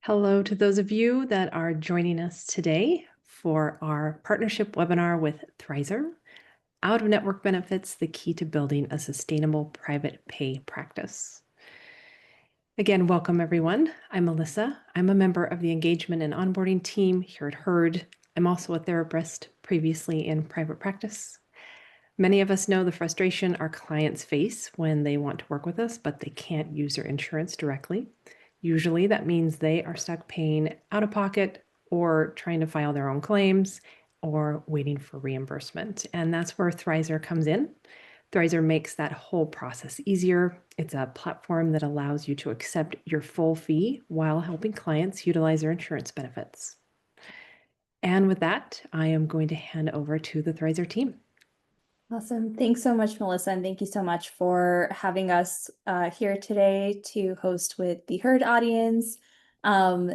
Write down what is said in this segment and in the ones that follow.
Hello to those of you that are joining us today for our partnership webinar with Thrizer, Out-of-Network Benefits, the Key to Building a Sustainable Private Pay Practice. Again, welcome everyone. I'm Melissa. I'm a member of the engagement and onboarding team here at Herd. I'm also a therapist previously in private practice. Many of us know the frustration our clients face when they want to work with us, but they can't use their insurance directly. Usually that means they are stuck paying out of pocket or trying to file their own claims or waiting for reimbursement. And that's where Thrizer comes in. Thrizer makes that whole process easier. It's a platform that allows you to accept your full fee while helping clients utilize their insurance benefits. And with that, I am going to hand over to the Thrizer team. Awesome. Thanks so much, Melissa, and thank you so much for having us here today to host with the Herd audience.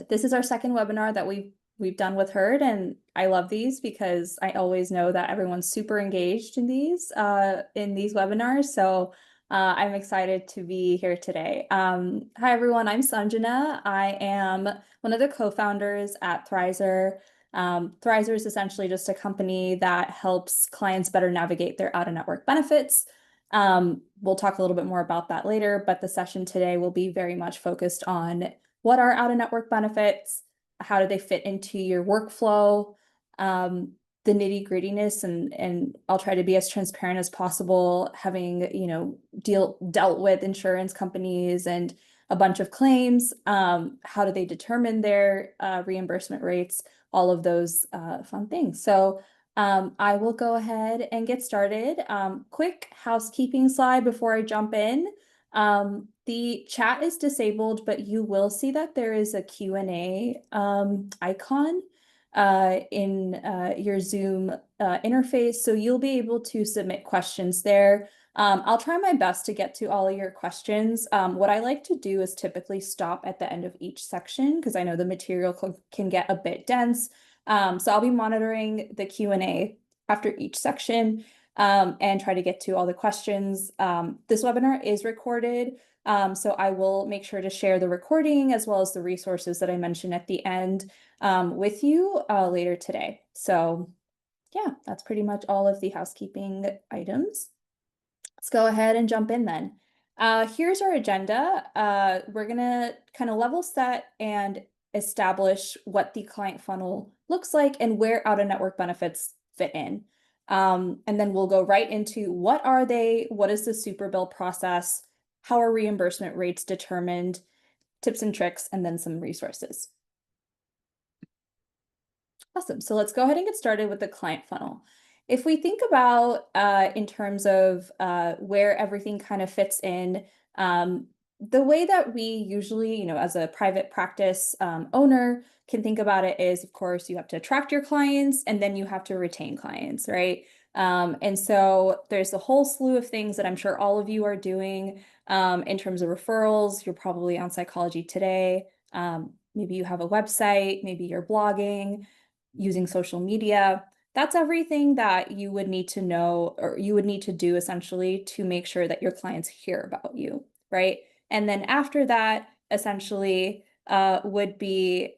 This is our second webinar that we've done with Herd, and I love these because I always know that everyone's super engaged in these webinars. So I'm excited to be here today. Hi, everyone. I'm Sanjana. I am one of the co-founders at Thrizer. Thrizer is essentially just a company that helps clients better navigate their out-of-network benefits. We'll talk a little bit more about that later, but the session today will be very much focused on what are out-of-network benefits, how do they fit into your workflow, the nitty-grittiness, and I'll try to be as transparent as possible, having dealt with insurance companies and a bunch of claims. How do they determine their reimbursement rates? All of those fun things. So I will go ahead and get started. Quick housekeeping slide before I jump in. The chat is disabled, but you will see that there is a Q&A icon in your Zoom interface. So you'll be able to submit questions there. I'll try my best to get to all of your questions. What I like to do is typically stop at the end of each section because I know the material can get a bit dense. So I'll be monitoring the Q&A after each section and try to get to all the questions. This webinar is recorded, so I will make sure to share the recording as well as the resources that I mentioned at the end with you later today. So yeah, that's pretty much all of the housekeeping items. Let's go ahead and jump in then. Here's our agenda. We're gonna kind of level set and establish what the client funnel looks like and where out-of-network benefits fit in. And then we'll go right into what are they, what is the superbill process, how are reimbursement rates determined, tips and tricks, and then some resources. Awesome. So let's go ahead and get started with the client funnel. If we think about in terms of where everything kind of fits in, the way that we usually, as a private practice owner can think about it is, of course, you have to attract your clients and then you have to retain clients, right? And so there's a whole slew of things that I'm sure all of you are doing in terms of referrals. You're probably on Psychology Today. Maybe you have a website, maybe you're blogging, using social media. That's everything that you would need to know or you would need to do essentially to make sure that your clients hear about you, right? And then after that, essentially would be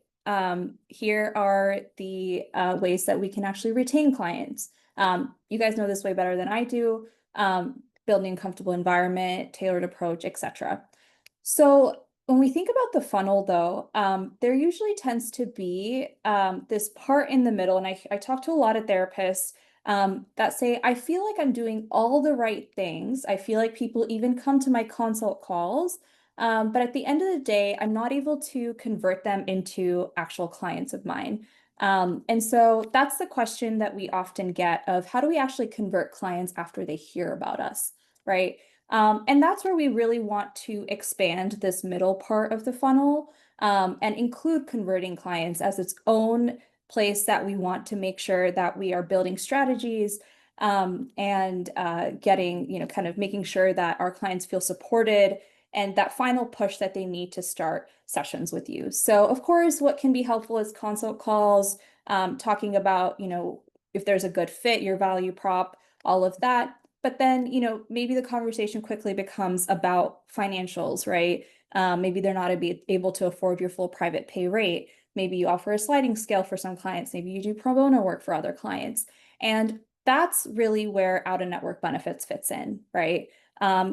here are the ways that we can actually retain clients. You guys know this way better than I do. Building a comfortable environment, tailored approach, etc. So when we think about the funnel, though, there usually tends to be this part in the middle, and I talk to a lot of therapists that say, I feel like I'm doing all the right things. I feel like people even come to my consult calls, but at the end of the day, I'm not able to convert them into actual clients of mine. And so that's the question that we often get of how do we actually convert clients after they hear about us, right? And that's where we really want to expand this middle part of the funnel and include converting clients as its own place that we want to make sure that we are building strategies and getting, kind of making sure that our clients feel supported and that final push that they need to start sessions with you. So of course, what can be helpful is consult calls, talking about, if there's a good fit, your value prop, all of that. but then, maybe the conversation quickly becomes about financials, right? Maybe they're not able to afford your full private pay rate. Maybe you offer a sliding scale for some clients. Maybe you do pro bono work for other clients. And that's really where out-of-network benefits fits in, right?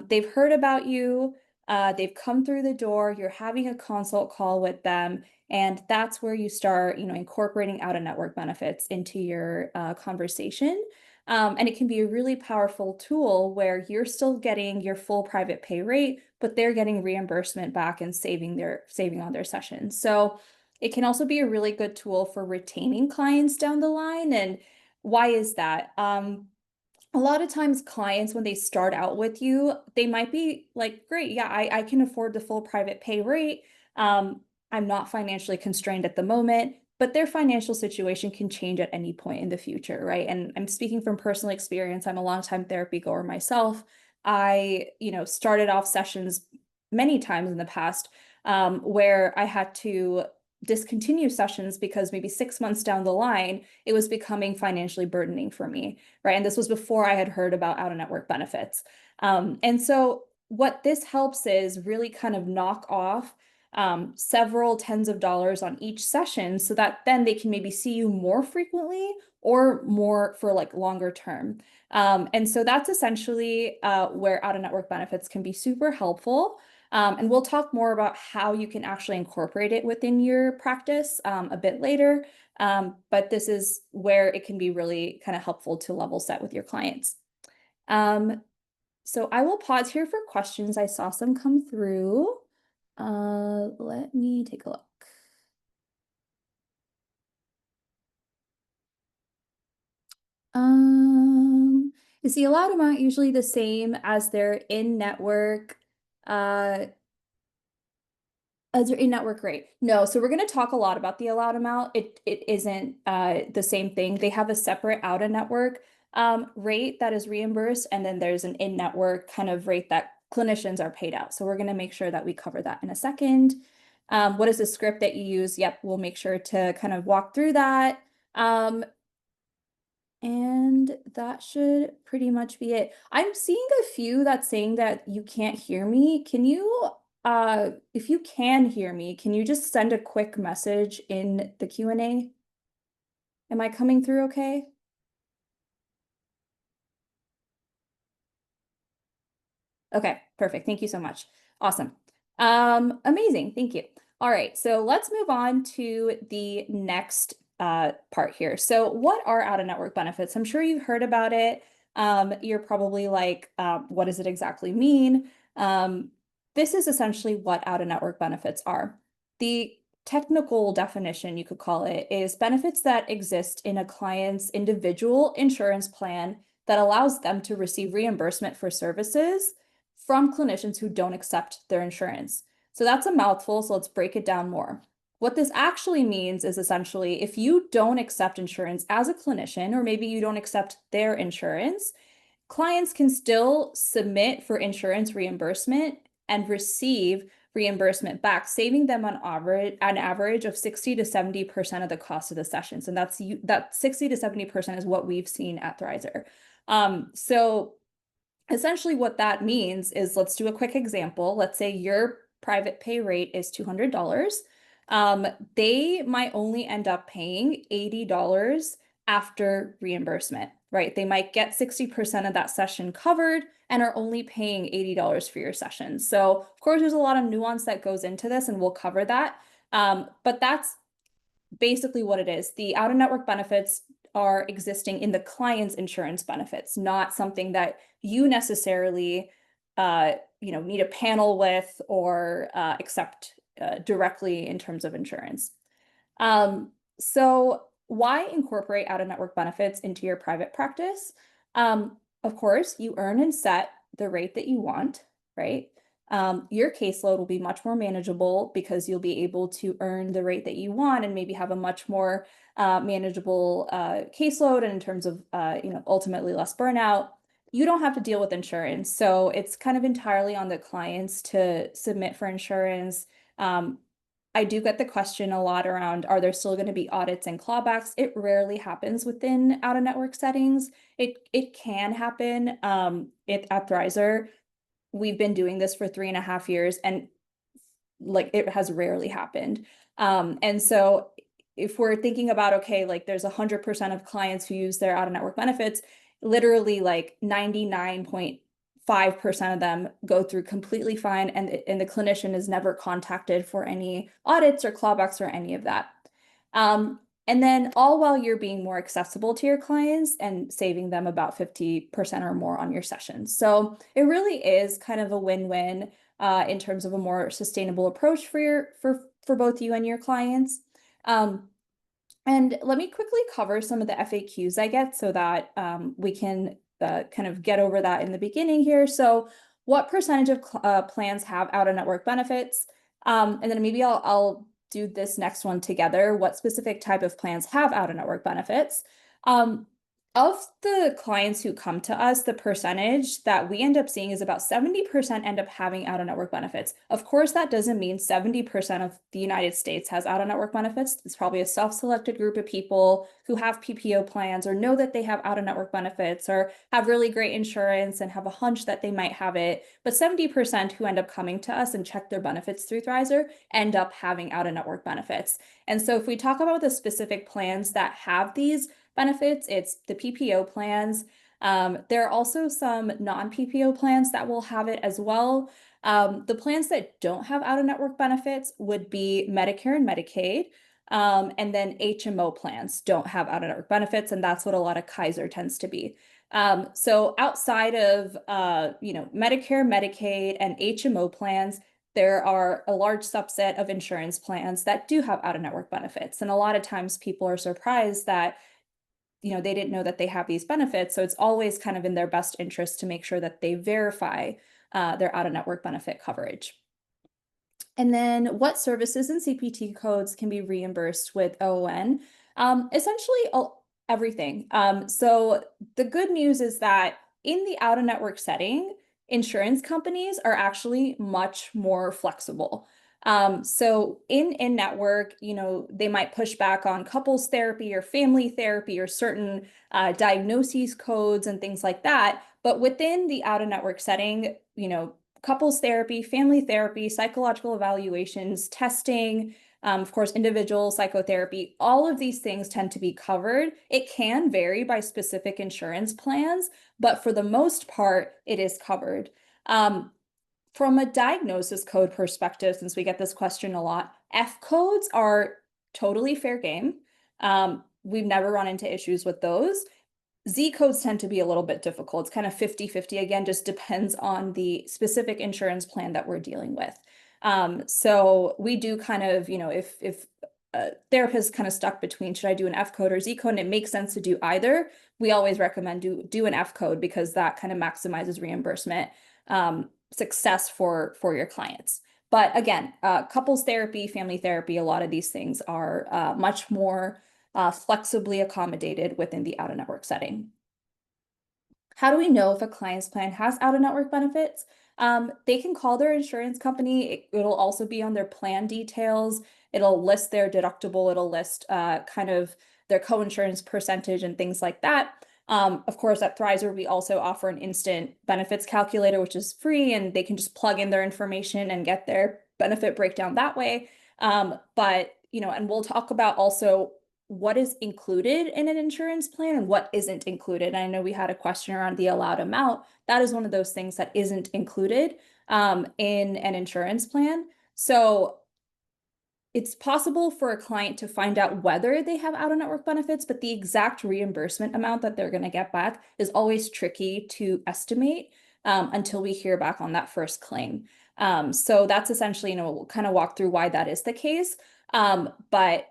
They've heard about you, they've come through the door, you're having a consult call with them, and that's where you start, incorporating out-of-network benefits into your conversation. And it can be a really powerful tool where you're still getting your full private pay rate, but they're getting reimbursement back and saving on their sessions. So it can also be a really good tool for retaining clients down the line. And why is that? A lot of times clients, when they start out with you, they might be like, great, yeah, I can afford the full private pay rate. I'm not financially constrained at the moment, but their financial situation can change at any point in the future, right? And I'm speaking from personal experience. I'm a long-time therapy goer myself. I, started off sessions many times in the past, where I had to discontinue sessions because maybe 6 months down the line, it was becoming financially burdening for me, right? And this was before I had heard about out-of-network benefits. And so what this helps is really kind of knock off several tens of dollars on each session so that then they can maybe see you more frequently or more for like longer term. And so that's essentially where out-of-network benefits can be super helpful. And we'll talk more about how you can actually incorporate it within your practice a bit later. But this is where it can be really kind of helpful to level set with your clients. So I will pause here for questions. I saw some come through. Let me take a look. Is the allowed amount usually the same as their in-network as your in-network rate? No, so we're going to talk a lot about the allowed amount. It isn't the same thing. They have a separate out-of-network rate that is reimbursed, and then there's an in-network kind of rate that clinicians are paid out. So we're going to make sure that we cover that in a second. What is the script that you use? Yep, we'll make sure to kind of walk through that. And that should pretty much be it. I'm seeing a few that's saying that you can't hear me. Can you, if you can hear me, can you just send a quick message in the Q&A? Am I coming through okay? Okay, perfect. Thank you so much. Awesome. Amazing. Thank you. All right, so let's move on to the next part here. So what are out-of-network benefits? I'm sure you've heard about it. You're probably like, what does it exactly mean? This is essentially what out-of-network benefits are. The technical definition, you could call it, is benefits that exist in a client's individual insurance plan that allows them to receive reimbursement for services from clinicians who don't accept their insurance. So that's a mouthful, so let's break it down more. What this actually means is essentially if you don't accept insurance as a clinician, or maybe you don't accept their insurance, clients can still submit for insurance reimbursement and receive reimbursement back, saving them on average of 60 to 70% of the cost of the sessions. And that 60 to 70% is what we've seen at Thrizer. So essentially what that means is, let's do a quick example. Let's say your private pay rate is $200. They might only end up paying $80 after reimbursement, right? They might get 60% of that session covered and are only paying $80 for your session. So of course, there's a lot of nuance that goes into this, and we'll cover that. But that's basically what it is. The out-of-network benefits are existing in the client's insurance benefits, not something that you necessarily need a panel with or accept directly in terms of insurance. So why incorporate out-of-network benefits into your private practice? Of course, you earn and set the rate that you want, right? Your caseload will be much more manageable because you'll be able to earn the rate that you want and maybe have a much more manageable caseload, and in terms of ultimately less burnout. You don't have to deal with insurance, so it's kind of entirely on the clients to submit for insurance. I do get the question a lot around, are there still going to be audits and clawbacks? It rarely happens within out-of-network settings. It can happen. At Thrizer, we've been doing this for 3.5 years, and like it has rarely happened. And so if we're thinking about, okay, like there's 100% of clients who use their out-of-network benefits, literally like 99.5% of them go through completely fine, and the clinician is never contacted for any audits or clawbacks or any of that. And then all while you're being more accessible to your clients and saving them about 50% or more on your sessions. So it really is kind of a win-win in terms of a more sustainable approach for both you and your clients. And let me quickly cover some of the FAQs I get so that we can kind of get over that in the beginning here. So what percentage of plans have out-of-network benefits? And then maybe I'll do this next one together. What specific type of plans have out-of-network benefits? Of the clients who come to us, the percentage that we end up seeing is about 70% end up having out-of-network benefits. Of course, that doesn't mean 70% of the United States has out-of-network benefits. It's probably a self-selected group of people who have PPO plans or know that they have out-of-network benefits or have really great insurance and have a hunch that they might have it. But 70% who end up coming to us and check their benefits through Thrizer end up having out-of-network benefits. And so if we talk about the specific plans that have these benefits, it's the PPO plans. There are also some non-PPO plans that will have it as well. The plans that don't have out-of-network benefits would be Medicare and Medicaid. And then HMO plans don't have out-of-network benefits, and that's what a lot of Kaiser tends to be. So outside of Medicare, Medicaid, and HMO plans, there are a large subset of insurance plans that do have out-of-network benefits. And a lot of times people are surprised that they didn't know that they have these benefits. So it's always kind of in their best interest to make sure that they verify their out-of-network benefit coverage. And then what services and CPT codes can be reimbursed with OON? Essentially everything. So the good news is that in the out-of-network setting, insurance companies are actually much more flexible. So in network, they might push back on couples therapy or family therapy or certain diagnoses codes and things like that. But within the out-of-network setting, couples therapy, family therapy, psychological evaluations, testing, of course, individual psychotherapy, all of these things tend to be covered. It can vary by specific insurance plans, but for the most part, it is covered. From a diagnosis code perspective, since we get this question a lot, F codes are totally fair game. We've never run into issues with those. Z codes tend to be a little bit difficult. It's kind of 50-50. Again, just depends on the specific insurance plan that we're dealing with. So we do kind of, if a therapist is kind of stuck between should I do an F code or Z code, and it makes sense to do either, we always recommend do an F code because that kind of maximizes reimbursement success for your clients. But again, couples therapy, family therapy, a lot of these things are much more flexibly accommodated within the out-of-network setting. How do we know if a client's plan has out-of-network benefits? They can call their insurance company. It'll also be on their plan details. It'll list their deductible. It'll list kind of their co-insurance percentage and things like that. Of course, at Thrizer, we also offer an instant benefits calculator, which is free, and they can just plug in their information and get their benefit breakdown that way. But, and we'll talk about also what is included in an insurance plan and what isn't included. And I know we had a question around the allowed amount. That is one of those things that isn't included in an insurance plan. So it's possible for a client to find out whether they have out-of-network benefits, but the exact reimbursement amount that they're going to get back is always tricky to estimate until we hear back on that first claim. So that's essentially, we'll kind of walk through why that is the case. But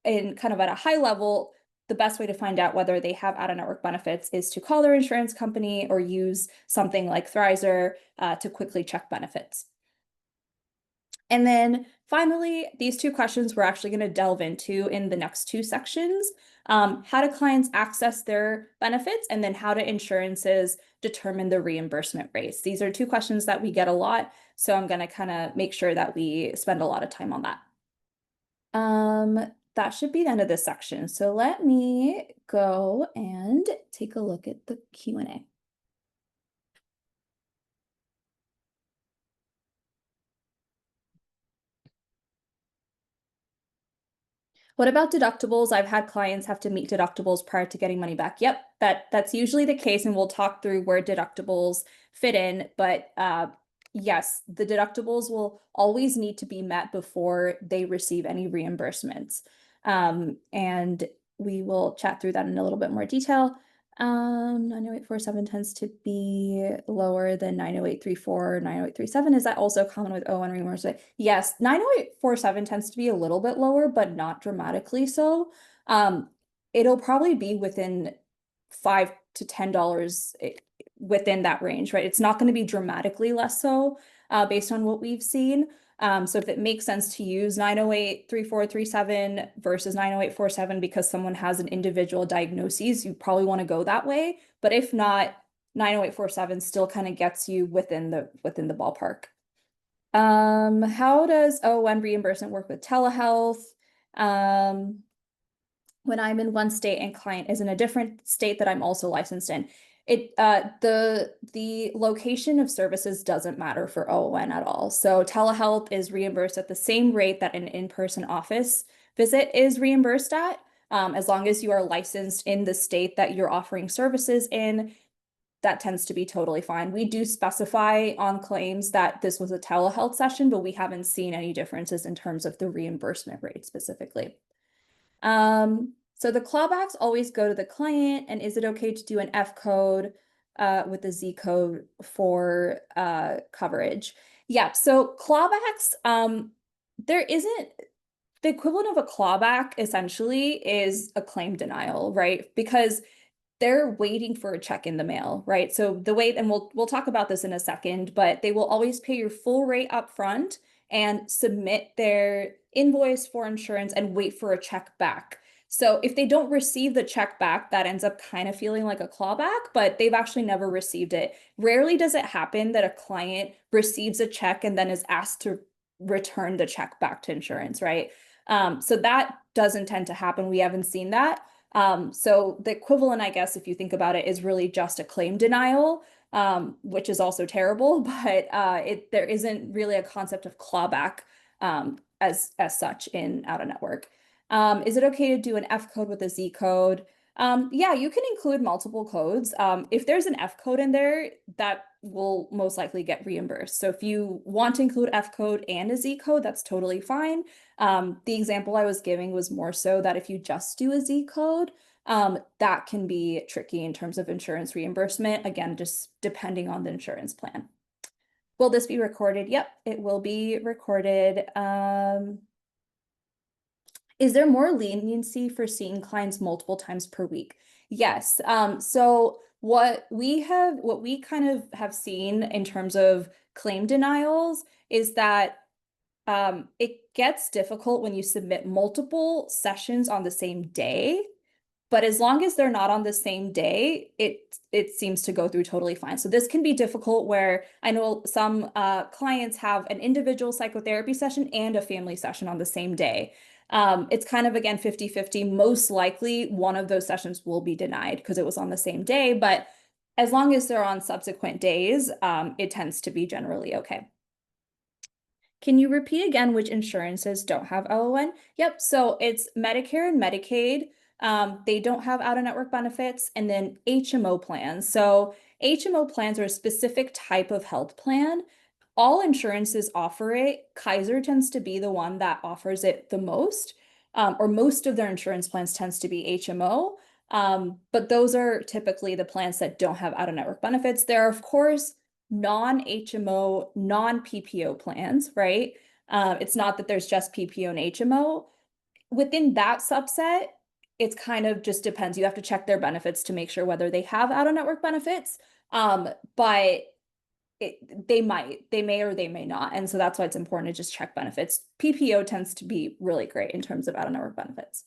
in kind of at a high level, the best way to find out whether they have out-of-network benefits is to call their insurance company or use something like Thrizer to quickly check benefits. And then finally, these two questions we're actually going to delve into in the next two sections. How do clients access their benefits, and then how do insurances determine the reimbursement rates? These are two questions that we get a lot, so I'm going to kind of make sure that we spend a lot of time on that. That should be the end of this section. So let me go and take a look at the Q&A. What about deductibles? I've had clients have to meet deductibles prior to getting money back. Yep, that's usually the case, and we'll talk through where deductibles fit in. But yes, the deductibles will always need to be met before they receive any reimbursements. And we will chat through that in a little bit more detail. 90847 tends to be lower than 90834, 90837. Is that also common with O1 reimbursement? Yes, 90847 tends to be a little bit lower, but not dramatically so. It'll probably be within $5 to $10 within that range, right? It's not going to be dramatically less so based on what we've seen. So if it makes sense to use 9083437 versus 90847 because someone has an individual diagnosis, you probably want to go that way. But if not, 90847 still kind of gets you within the ballpark. How does O1 reimbursement work with telehealth? When I'm in one state and client is in a different state that I'm also licensed in, the location of services doesn't matter for OON at all. So telehealth is reimbursed at the same rate that an in-person office visit is reimbursed at, as long as you are licensed in the state that you're offering services in. That tends to be totally fine. We do specify on claims that this was a telehealth session, but we haven't seen any differences in terms of the reimbursement rate specifically. So the clawbacks always go to the client, and is it okay to do an F code with the Z code for coverage? Yeah, so clawbacks, there isn't the equivalent of a clawback essentially is a claim denial, right? Because they're waiting for a check in the mail, right? So the way, and we'll talk about this in a second, but they will always pay your full rate up front and submit their invoice for insurance and wait for a check back. So if they don't receive the check back, that ends up kind of feeling like a clawback, but they've actually never received it. Rarely does it happen that a client receives a check and then is asked to return the check back to insurance, right? So that doesn't tend to happen. We haven't seen that. So the equivalent, I guess, if you think about it, is really just a claim denial, which is also terrible, but there isn't really a concept of clawback as such in out-of-network. Is it okay to do an F code with a Z code? Yeah, you can include multiple codes. If there's an F code in there, that will most likely get reimbursed. So if you want to include F code and a Z code, that's totally fine. The example I was giving was more so that if you just do a Z code, that can be tricky in terms of insurance reimbursement. Again, just depending on the insurance plan. Will this be recorded? Yep, it will be recorded. Is there more leniency for seeing clients multiple times per week? Yes. So what we kind of have seen in terms of claim denials is that it gets difficult when you submit multiple sessions on the same day. But as long as they're not on the same day, it seems to go through totally fine. So this can be difficult where I know some clients have an individual psychotherapy session and a family session on the same day. It's kind of, again, 50-50. Most likely one of those sessions will be denied because it was on the same day. But as long as they're on subsequent days, it tends to be generally okay. Can you repeat again which insurances don't have LON? Yep, so it's Medicare and Medicaid. They don't have out-of-network benefits, and then HMO plans. So HMO plans are a specific type of health plan. All insurances offer it. Kaiser tends to be the one that offers it the most, or most of their insurance plans tends to be HMO. But those are typically the plans that don't have out-of-network benefits. There are, of course, non-HMO, non-PPO plans, right? It's not that there's just PPO and HMO. Within that subset, it's kind of just depends. You have to check their benefits to make sure whether they have out-of-network benefits. But they may or they may not. And so that's why it's important to just check benefits. PPO tends to be really great in terms of out-of-network benefits.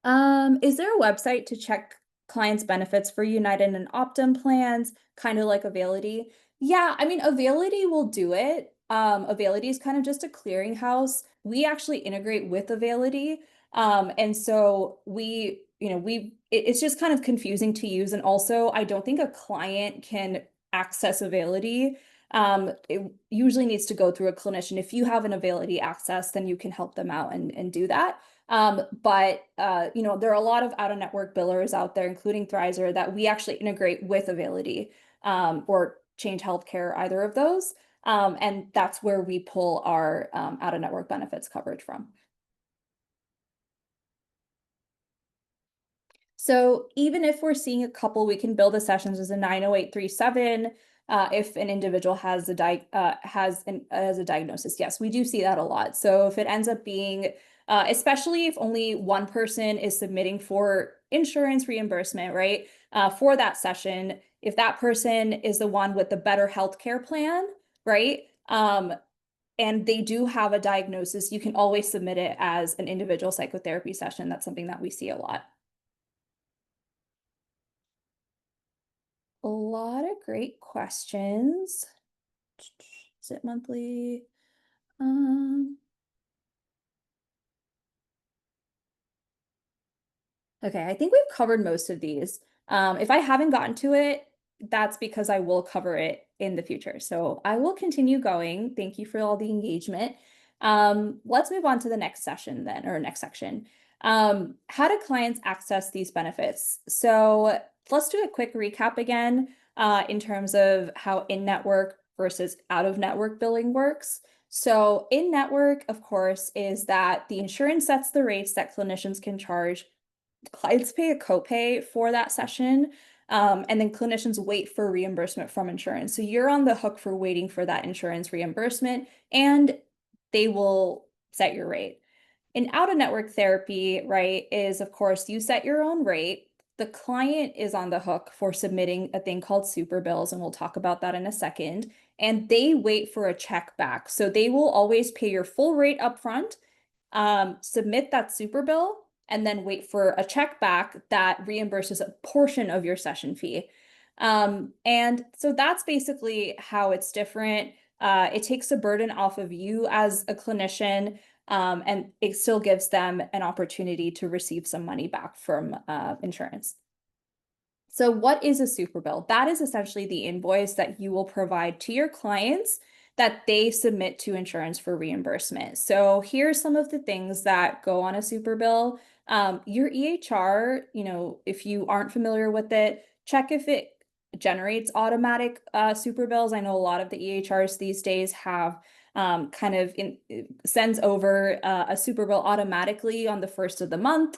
Is there a website to check clients' benefits for United and Optum plans, kind of like Availity? Yeah, I mean, Availity will do it. Availity is kind of just a clearinghouse. We actually integrate with Availity. And so it's just kind of confusing to use. And also, I don't think a client can access Availity. It usually needs to go through a clinician. If you have an Availity access, then you can help them out and do that. But there are a lot of out-of-network billers out there, including Thrizer, that we actually integrate with Availity, or Change Healthcare, either of those. And that's where we pull our out-of-network benefits coverage from. So even if we're seeing a couple, we can bill the sessions as a 90837 if an individual has a diagnosis. Yes, we do see that a lot. So if it ends up being, especially if only one person is submitting for insurance reimbursement, right? For that session, if that person is the one with the better healthcare plan, right? And they do have a diagnosis, you can always submit it as an individual psychotherapy session. That's something that we see a lot. A lot of great questions. Is it monthly? Okay, I think we've covered most of these. If I haven't gotten to it, that's because I will cover it in the future. So I will continue going. Thank you for all the engagement. Let's move on to the next session then, or next section. How do clients access these benefits? So let's do a quick recap again in terms of how in-network versus out-of-network billing works. So in-network, of course, is that the insurance sets the rates that clinicians can charge. Clients pay a copay for that session, and then clinicians wait for reimbursement from insurance. So you're on the hook for waiting for that insurance reimbursement, and they will set your rate. In out-of-network therapy, right, is of course you set your own rate. The client is on the hook for submitting a thing called superbills, and we'll talk about that in a second. And they wait for a check back. So they will always pay your full rate upfront, submit that superbill, and then wait for a check back that reimburses a portion of your session fee. And so that's basically how it's different. It takes the burden off of you as a clinician, and it still gives them an opportunity to receive some money back from insurance. So what is a superbill? That is essentially the invoice that you will provide to your clients that they submit to insurance for reimbursement. So here's some of the things that go on a superbill. Your EHR, if you aren't familiar with it, check if it generates automatic superbills. I know a lot of the EHRs these days have sends over a superbill automatically on the first of the month.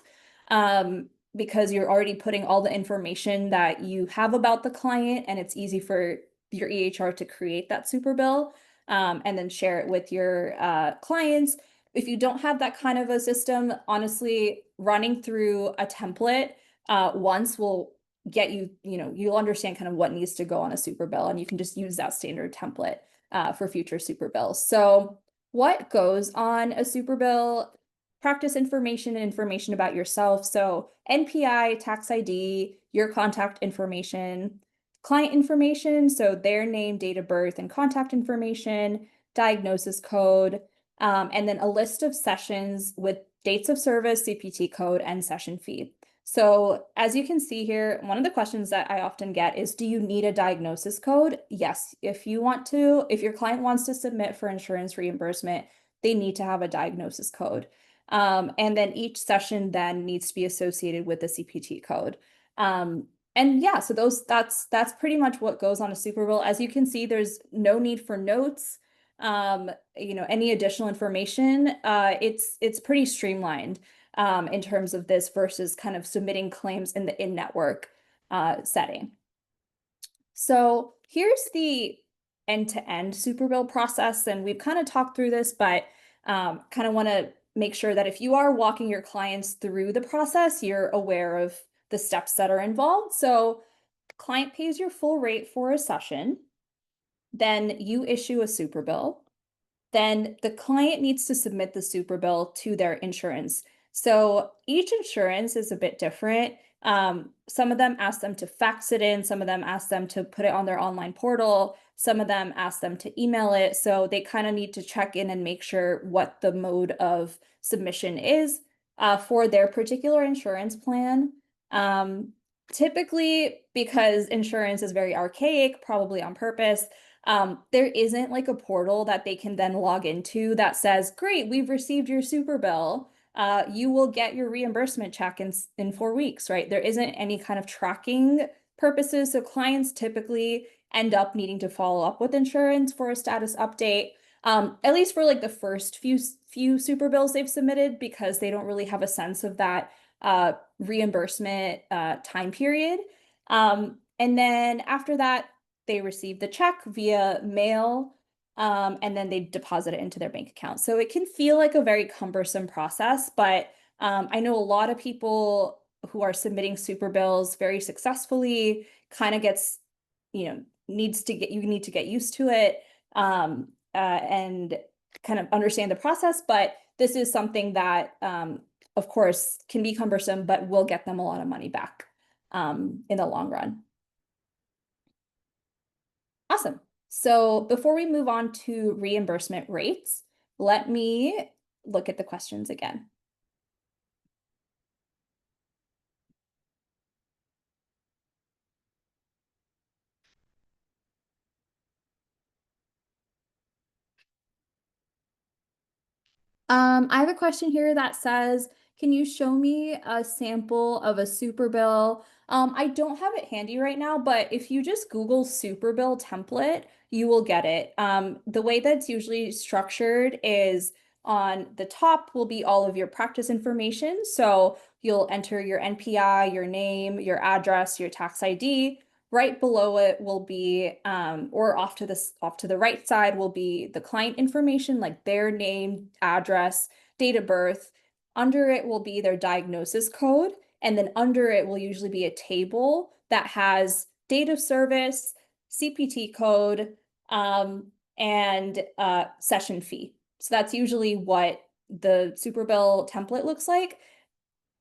Because you're already putting all the information that you have about the client, and it's easy for your EHR to create that superbill and then share it with your clients. If you don't have that kind of a system, honestly, running through a template once will get you, you'll understand kind of what needs to go on a superbill, and you can just use that standard template for future superbills. So what goes on a superbill? Practice information and information about yourself. So NPI, tax ID, your contact information, client information, so their name, date of birth, and contact information, diagnosis code, and then a list of sessions with dates of service, CPT code, and session fee. So as you can see here, one of the questions that I often get is, do you need a diagnosis code? Yes, if your client wants to submit for insurance reimbursement, they need to have a diagnosis code. And then each session then needs to be associated with the CPT code. And yeah, so that's pretty much what goes on a superbill. As you can see, there's no need for notes, any additional information. It's pretty streamlined in terms of this versus kind of submitting claims in the in-network setting. So here's the end-to-end superbill process, and we've kind of talked through this, but kind of want to make sure that if you are walking your clients through the process, you're aware of the steps that are involved. So client pays your full rate for a session, then you issue a super bill. Then the client needs to submit the super bill to their insurance. So each insurance is a bit different. Some of them ask them to fax it in, some of them ask them to put it on their online portal, some of them ask them to email it. So they kind of need to check in and make sure what the mode of submission is for their particular insurance plan. Typically, because insurance is very archaic, probably on purpose, there isn't like a portal that they can then log into that says, great, we've received your super bill. You will get your reimbursement check in 4 weeks, right? There isn't any kind of tracking purposes. So clients typically end up needing to follow up with insurance for a status update, at least for like the first few super bills they've submitted, because they don't really have a sense of that reimbursement time period. And then after that, they receive the check via mail, and then they deposit it into their bank account. So it can feel like a very cumbersome process, but I know a lot of people who are submitting super bills very successfully, kind of gets, you need to get used to it, and kind of understand the process. But this is something that, of course, can be cumbersome, but will get them a lot of money back in the long run. Awesome. So before we move on to reimbursement rates, let me look at the questions again. I have a question here that says, can you show me a sample of a super bill? I don't have it handy right now, but if you just Google super bill template, you will get it. The way that's usually structured is on the top will be all of your practice information. So you'll enter your NPI, your name, your address, your tax ID. Right below it will be, or off to the right side will be the client information, like their name, address, date of birth. Under it will be their diagnosis code, and then under it will usually be a table that has date of service, CPT code, and session fee. So that's usually what the super bill template looks like.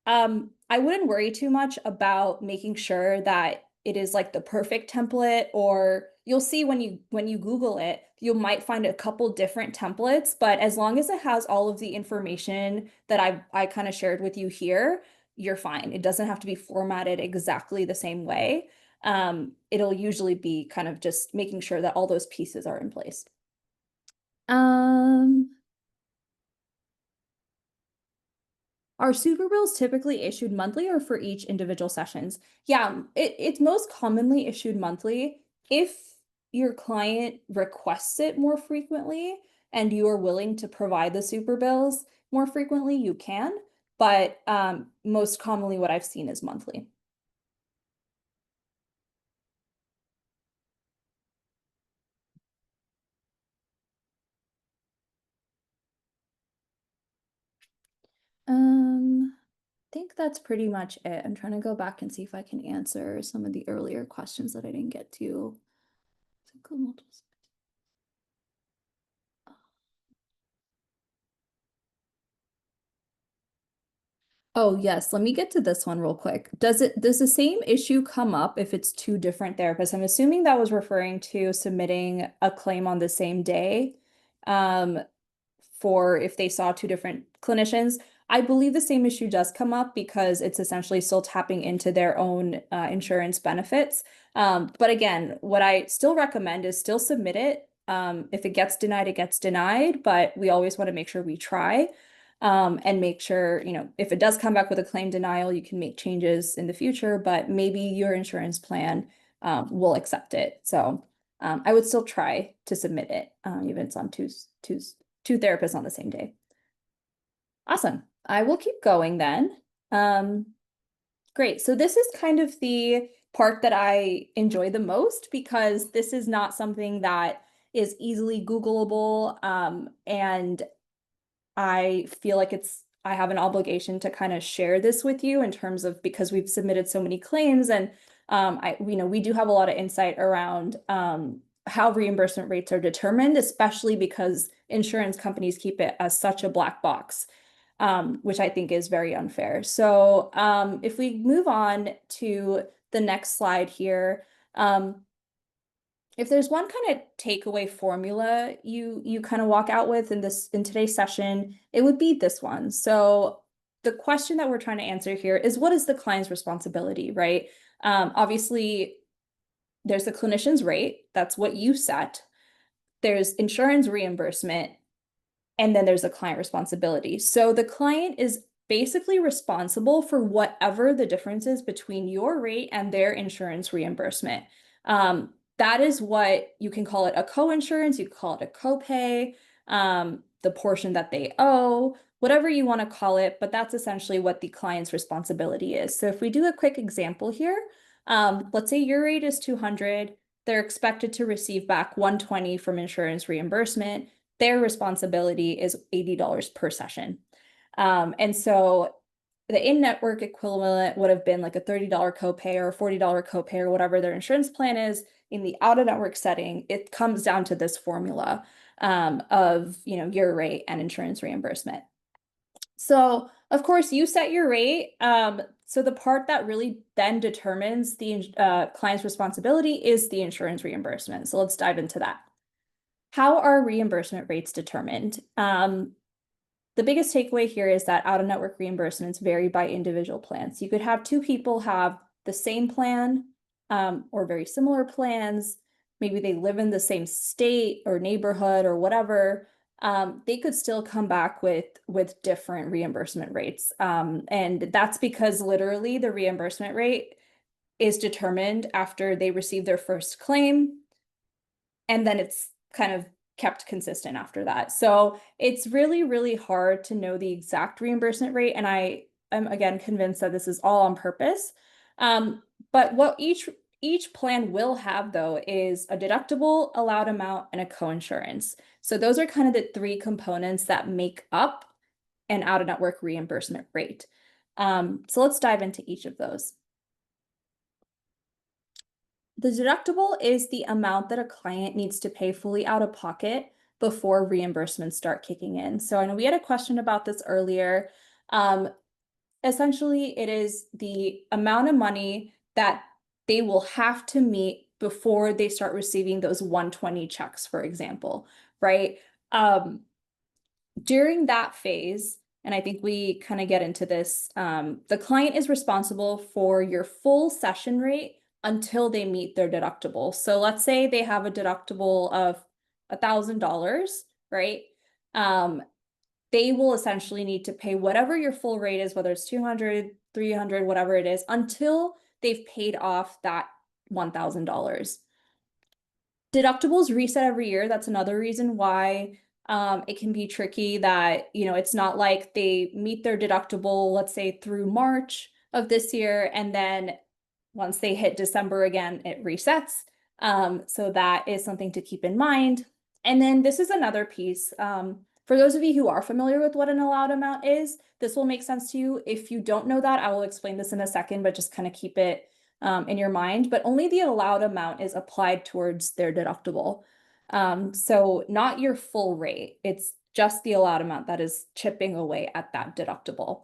I wouldn't worry too much about making sure that it is like the perfect template, or you'll see when you Google it, you might find a couple different templates, but as long as it has all of the information that I kind of shared with you here, you're fine. It doesn't have to be formatted exactly the same way. It'll usually be kind of just making sure that all those pieces are in place. Are super bills typically issued monthly or for each individual sessions? Yeah, it's most commonly issued monthly. If your client requests it more frequently and you are willing to provide the super bills more frequently, you can. But most commonly what I've seen is monthly. I think that's pretty much it. I'm trying to go back and see if I can answer some of the earlier questions that I didn't get to. Oh, yes. Let me get to this one real quick. Does the same issue come up if it's two different therapists? I'm assuming that was referring to submitting a claim on the same day, um, for if they saw two different clinicians. I believe the same issue does come up because it's essentially still tapping into their own insurance benefits. But again, what I still recommend is still submit it. If it gets denied, it gets denied, but we always want to make sure we try. And make sure, if it does come back with a claim denial, you can make changes in the future, but maybe your insurance plan will accept it. So I would still try to submit it, even if it's on two therapists on the same day. Awesome. I will keep going then. Great. So this is kind of the part that I enjoy the most, because this is not something that is easily Googleable. And I feel like I have an obligation to kind of share this with you in terms of, because we've submitted so many claims, and We do have a lot of insight around how reimbursement rates are determined, especially because insurance companies keep it as such a black box, which I think is very unfair. So if we move on to the next slide here, if there's one kind of takeaway formula you kind of walk out with in today's session, it would be this one. So the question that we're trying to answer here is, what is the client's responsibility, right? Obviously, there's the clinician's rate. That's what you set. There's insurance reimbursement, and then there's the client responsibility. So the client is basically responsible for whatever the difference is between your rate and their insurance reimbursement. That is what you can call it, a co-insurance, you can call it a copay, the portion that they owe, whatever you want to call it, but that's essentially what the client's responsibility is. So if we do a quick example here, let's say your rate is 200, they're expected to receive back 120 from insurance reimbursement. Their responsibility is $80 per session. And so the in-network equivalent would have been like a $30 copay or a $40 copay or whatever their insurance plan is. In the out-of-network setting, it comes down to this formula of your rate and insurance reimbursement. So of course you set your rate. So the part that really then determines the client's responsibility is the insurance reimbursement. So let's dive into that. How are reimbursement rates determined? The biggest takeaway here is that out-of-network reimbursements vary by individual plans. You could have two people have the same plan or very similar plans. Maybe they live in the same state or neighborhood or whatever. They could still come back with different reimbursement rates. And that's because literally the reimbursement rate is determined after they receive their first claim, and then it's kind of kept consistent after that. So it's really, really hard to know the exact reimbursement rate. And I am again convinced that this is all on purpose. But what each plan will have though is a deductible, allowed amount, and a coinsurance. So those are kind of the three components that make up an out-of-network reimbursement rate. So let's dive into each of those. The deductible is the amount that a client needs to pay fully out of pocket before reimbursements start kicking in. So I know we had a question about this earlier. Essentially, it is the amount of money that they will have to meet before they start receiving those 120 checks, for example, right? During that phase, and I think we kind of get into this, the client is responsible for your full session rate until they meet their deductible. So let's say they have a deductible of $1,000, right? They will essentially need to pay whatever your full rate is, whether it's 200, 300, whatever it is, until they've paid off that $1,000. Deductibles reset every year. That's another reason why it can be tricky that, it's not like they meet their deductible, let's say through March of this year, and then once they hit December again, it resets. So that is something to keep in mind. And then this is another piece. For those of you who are familiar with what an allowed amount is, this will make sense to you. If you don't know that, I will explain this in a second, but just kind of keep it in your mind. But only the allowed amount is applied towards their deductible. So not your full rate. It's just the allowed amount that is chipping away at that deductible.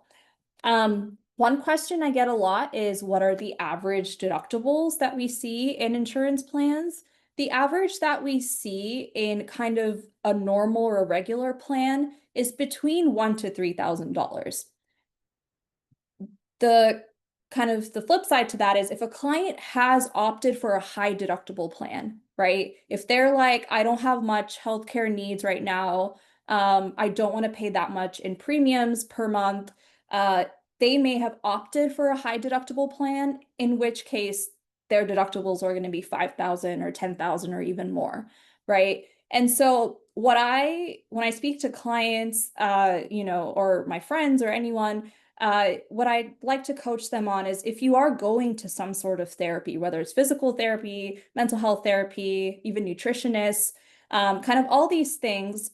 One question I get a lot is, what are the average deductibles that we see in insurance plans? The average that we see in kind of a normal or a regular plan is between $1,000 to $3,000. The flip side to that is if a client has opted for a high deductible plan, right? If they're like, I don't have much healthcare needs right now, I don't want to pay that much in premiums per month, they may have opted for a high deductible plan, in which case their deductibles are going to be $5,000 or $10,000 or even more, right? And so when I speak to clients, or my friends or anyone, what I'd like to coach them on is, if you are going to some sort of therapy, whether it's physical therapy, mental health therapy, even nutritionists, kind of all these things,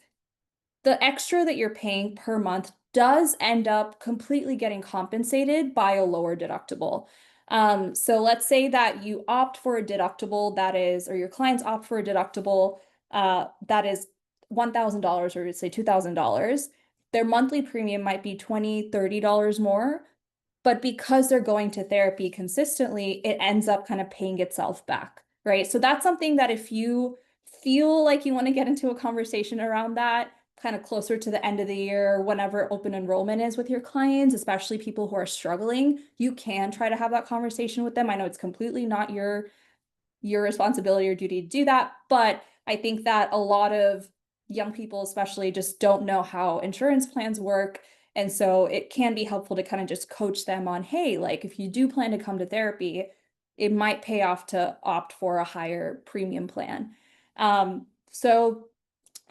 the extra that you're paying per month does end up completely getting compensated by a lower deductible. So let's say that you opt for a deductible that is, or your clients opt for a deductible that is $1,000 or say $2,000. Their monthly premium might be $20, $30 more, but because they're going to therapy consistently, it ends up kind of paying itself back, right? So that's something that if you feel like you want to get into a conversation around that, kind of closer to the end of the year, whenever open enrollment is with your clients, especially people who are struggling, you can try to have that conversation with them. I know it's completely not your responsibility or duty to do that, but I think that a lot of young people especially just don't know how insurance plans work. And so it can be helpful to kind of just coach them on, hey, like if you do plan to come to therapy, it might pay off to opt for a higher premium plan. So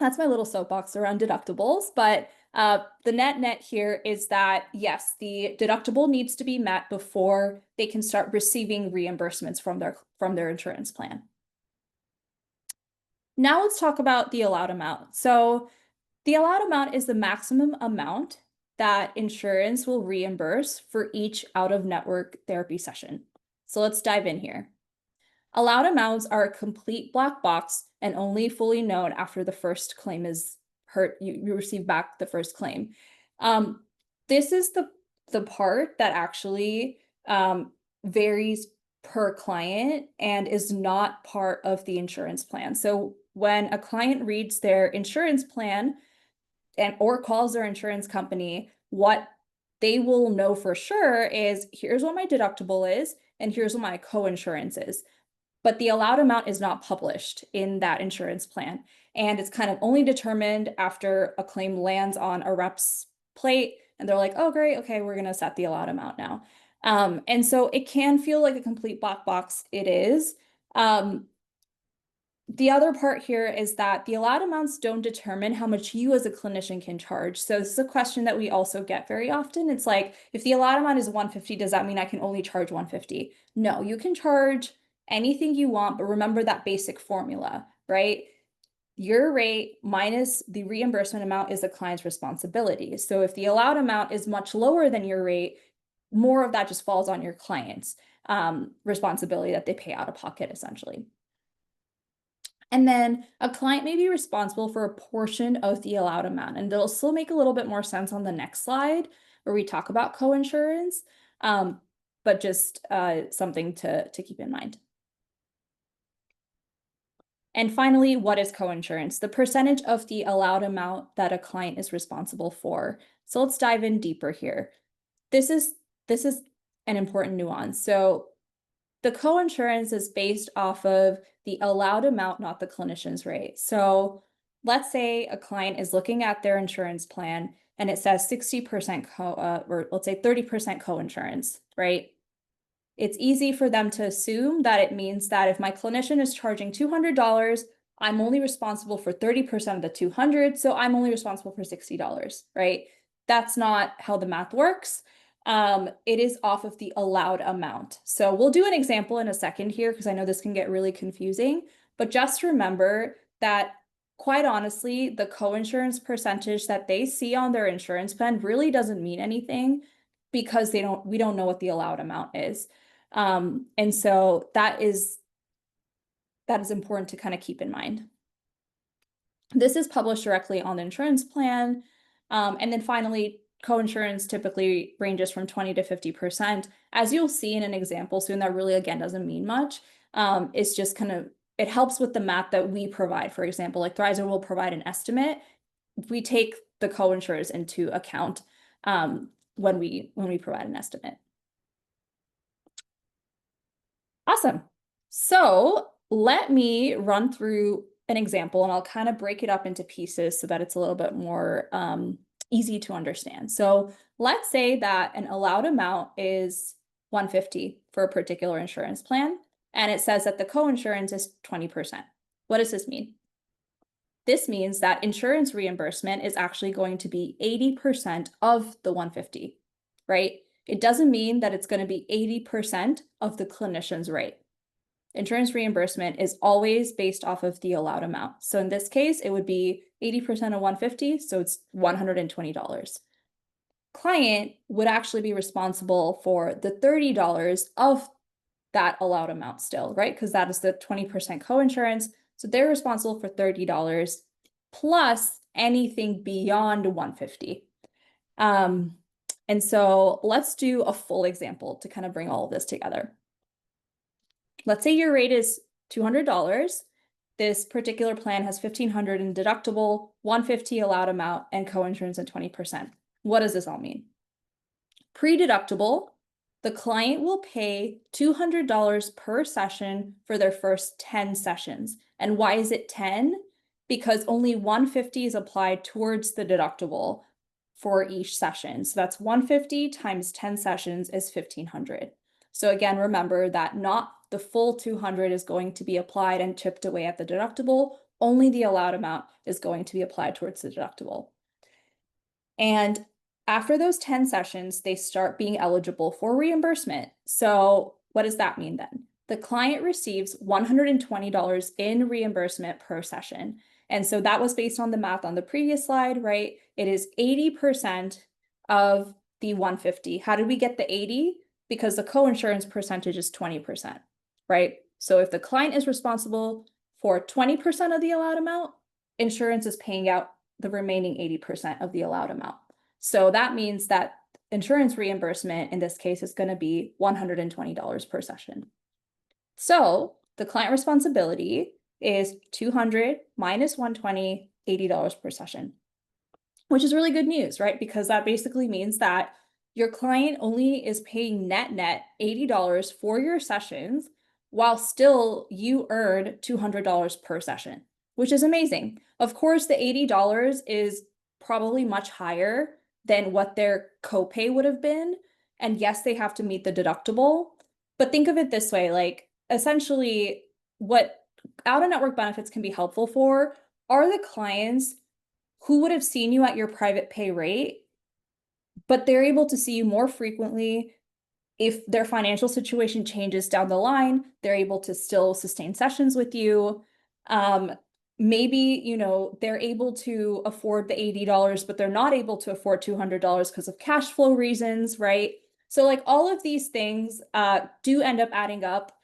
that's my little soapbox around deductibles, but the net here is that yes, the deductible needs to be met before they can start receiving reimbursements from their insurance plan. Now let's talk about the allowed amount. So the allowed amount is the maximum amount that insurance will reimburse for each out-of-network therapy session. So let's dive in here. Allowed amounts are a complete black box and only fully known after the first claim is heard, you receive back the first claim. This is the part that actually varies per client and is not part of the insurance plan. So when a client reads their insurance plan or calls their insurance company, what they will know for sure is here's what my deductible is and here's what my co-insurance is. But the allowed amount is not published in that insurance plan. And it's kind of only determined after a claim lands on a rep's plate and they're like, oh, great, okay, we're going to set the allowed amount now. And so it can feel like a complete black box. It is. The other part here is that the allowed amounts don't determine how much you as a clinician can charge. So this is a question that we also get very often. It's like, if the allowed amount is $150, does that mean I can only charge $150? No, you can charge anything you want, but remember that basic formula, right? Your rate minus the reimbursement amount is the client's responsibility. So if the allowed amount is much lower than your rate, more of that just falls on your client's responsibility that they pay out of pocket, essentially. And then a client may be responsible for a portion of the allowed amount. And it'll still make a little bit more sense on the next slide where we talk about co-insurance, but just something to keep in mind. And finally, what is co-insurance? The percentage of the allowed amount that a client is responsible for. So let's dive in deeper here. This is an important nuance. So the co-insurance is based off of the allowed amount, not the clinician's rate. So let's say a client is looking at their insurance plan and it says 60% or let's say 30% co-insurance, right? It's easy for them to assume that it means that if my clinician is charging $200, I'm only responsible for 30% of the 200, so I'm only responsible for $60, right? That's not how the math works. It is off of the allowed amount. So we'll do an example in a second here because I know this can get really confusing, but just remember that quite honestly, the co-insurance percentage that they see on their insurance plan really doesn't mean anything because we don't know what the allowed amount is. And so that is important to kind of keep in mind. This is published directly on the insurance plan. And then finally, co-insurance typically ranges from 20 to 50%. As you'll see in an example soon, that really, again, doesn't mean much. It's just kind of, it helps with the math that we provide. For example, like Thrizer will provide an estimate. We take the co-insurers into account when we provide an estimate. Awesome. So let me run through an example and I'll kind of break it up into pieces so that it's a little bit more easy to understand. So let's say that an allowed amount is $150 for a particular insurance plan, and it says that the co-insurance is 20%. What does this mean? This means that insurance reimbursement is actually going to be 80% of the $150, right? It doesn't mean that it's going to be 80% of the clinician's rate. Insurance reimbursement is always based off of the allowed amount. So in this case, it would be 80% of $150, so it's $120. client would actually be responsible for the $30 of that allowed amount still, right? Because that is the 20% coinsurance. So they're responsible for $30 plus anything beyond 150. And so let's do a full example to kind of bring all of this together. Let's say your rate is $200. This particular plan has $1,500 in deductible, $150 allowed amount, and coinsurance at 20%. What does this all mean? Pre-deductible, the client will pay $200 per session for their first 10 sessions. And why is it 10? Because only $150 is applied towards the deductible for each session. So that's $150 times 10 sessions is $1,500. So again, remember that not the full $200 is going to be applied and chipped away at the deductible. Only the allowed amount is going to be applied towards the deductible. And after those 10 sessions, they start being eligible for reimbursement. So what does that mean then? The client receives $120 in reimbursement per session. And so that was based on the math on the previous slide, right? It is 80% of the 150. How did we get the 80? Because the coinsurance percentage is 20%, right? So if the client is responsible for 20% of the allowed amount, insurance is paying out the remaining 80% of the allowed amount. So that means that insurance reimbursement in this case is going to be $120 per session. So the client responsibility is 200 minus 120, $80 per session, which is really good news, right? Because that basically means that your client only is paying net $80 for your sessions, while still you earn $200 per session, which is amazing. Of course, the $80 is probably much higher than what their copay would have been. And yes, they have to meet the deductible. But think of it this way, like essentially what out-of-network benefits can be helpful for are the clients who would have seen you at your private pay rate, but they're able to see you more frequently. If their financial situation changes down the line, they're able to still sustain sessions with you. Maybe, you know, they're able to afford the $80, but they're not able to afford $200 because of cash flow reasons, right? So like all of these things do end up adding up.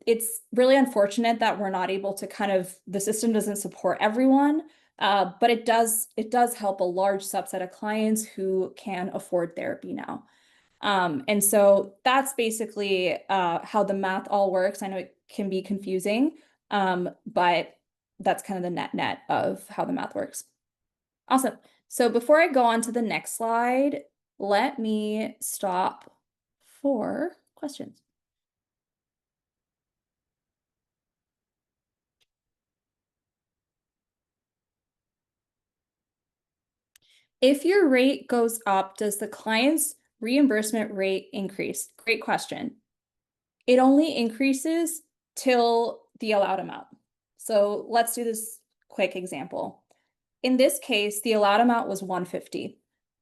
It's really unfortunate that we're not able to the system doesn't support everyone, but it does help a large subset of clients who can afford therapy now. And so that's basically how the math all works. I know it can be confusing, but that's kind of the net of how the math works. Awesome. So before I go on to the next slide, let me stop for questions. If your rate goes up, does the client's reimbursement rate increase? Great question. It only increases till the allowed amount. So let's do this quick example. In this case, the allowed amount was 150.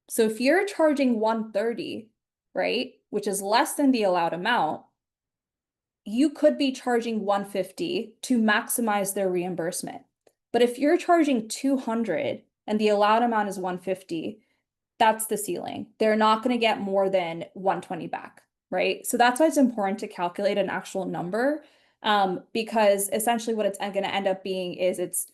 So if you're charging 130, right, which is less than the allowed amount, you could be charging 150 to maximize their reimbursement. But if you're charging 200 and the allowed amount is 150, that's the ceiling. They're not going to get more than 120 back, right? So that's why it's important to calculate an actual number, because essentially what it's going to end up being is it's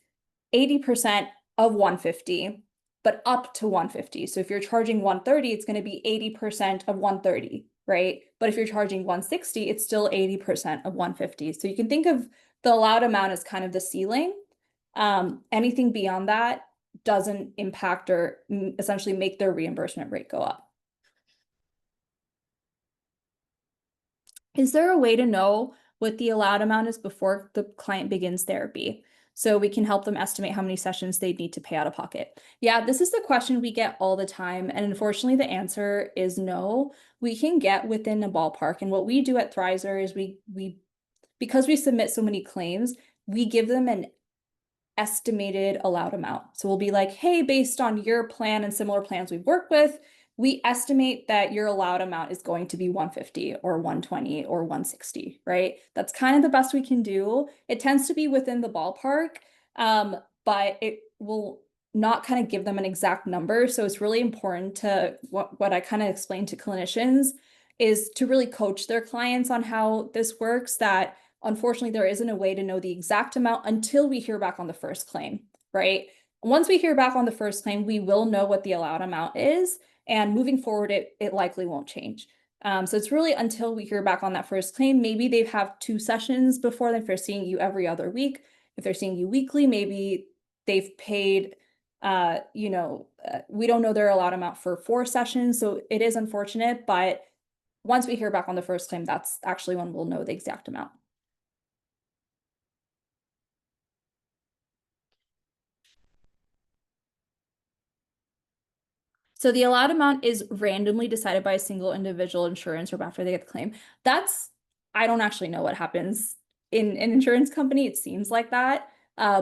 80% of 150, but up to 150. So if you're charging 130, it's going to be 80% of 130, right? But if you're charging 160, it's still 80% of 150. So you can think of the allowed amount as kind of the ceiling. Anything beyond that doesn't impact or essentially make their reimbursement rate go up. Is there a way to know what the allowed amount is before the client begins therapy, so we can help them estimate how many sessions they need to pay out of pocket? Yeah, this is the question we get all the time. And unfortunately, the answer is no. We can get within a ballpark. And what we do at Thrizer is because we submit so many claims, we give them an estimated allowed amount. So we'll be like, hey, based on your plan and similar plans we've worked with, we estimate that your allowed amount is going to be 150 or 120 or 160, right? That's kind of the best we can do. It tends to be within the ballpark, but it will not kind of give them an exact number. So it's really important to what I kind of explained to clinicians is to really coach their clients on how this works, that unfortunately there isn't a way to know the exact amount until we hear back on the first claim, right? Once we hear back on the first claim, we will know what the allowed amount is, and moving forward, it likely won't change. So it's really until we hear back on that first claim. Maybe they have 2 sessions before them. If they're seeing you every other week, if they're seeing you weekly, maybe they've paid, we don't know their allowed amount for 4 sessions. So it is unfortunate, but once we hear back on the first claim, that's actually when we'll know the exact amount. So the allowed amount is randomly decided by a single individual insurance or after they get the claim. I don't actually know what happens in an insurance company. It seems like that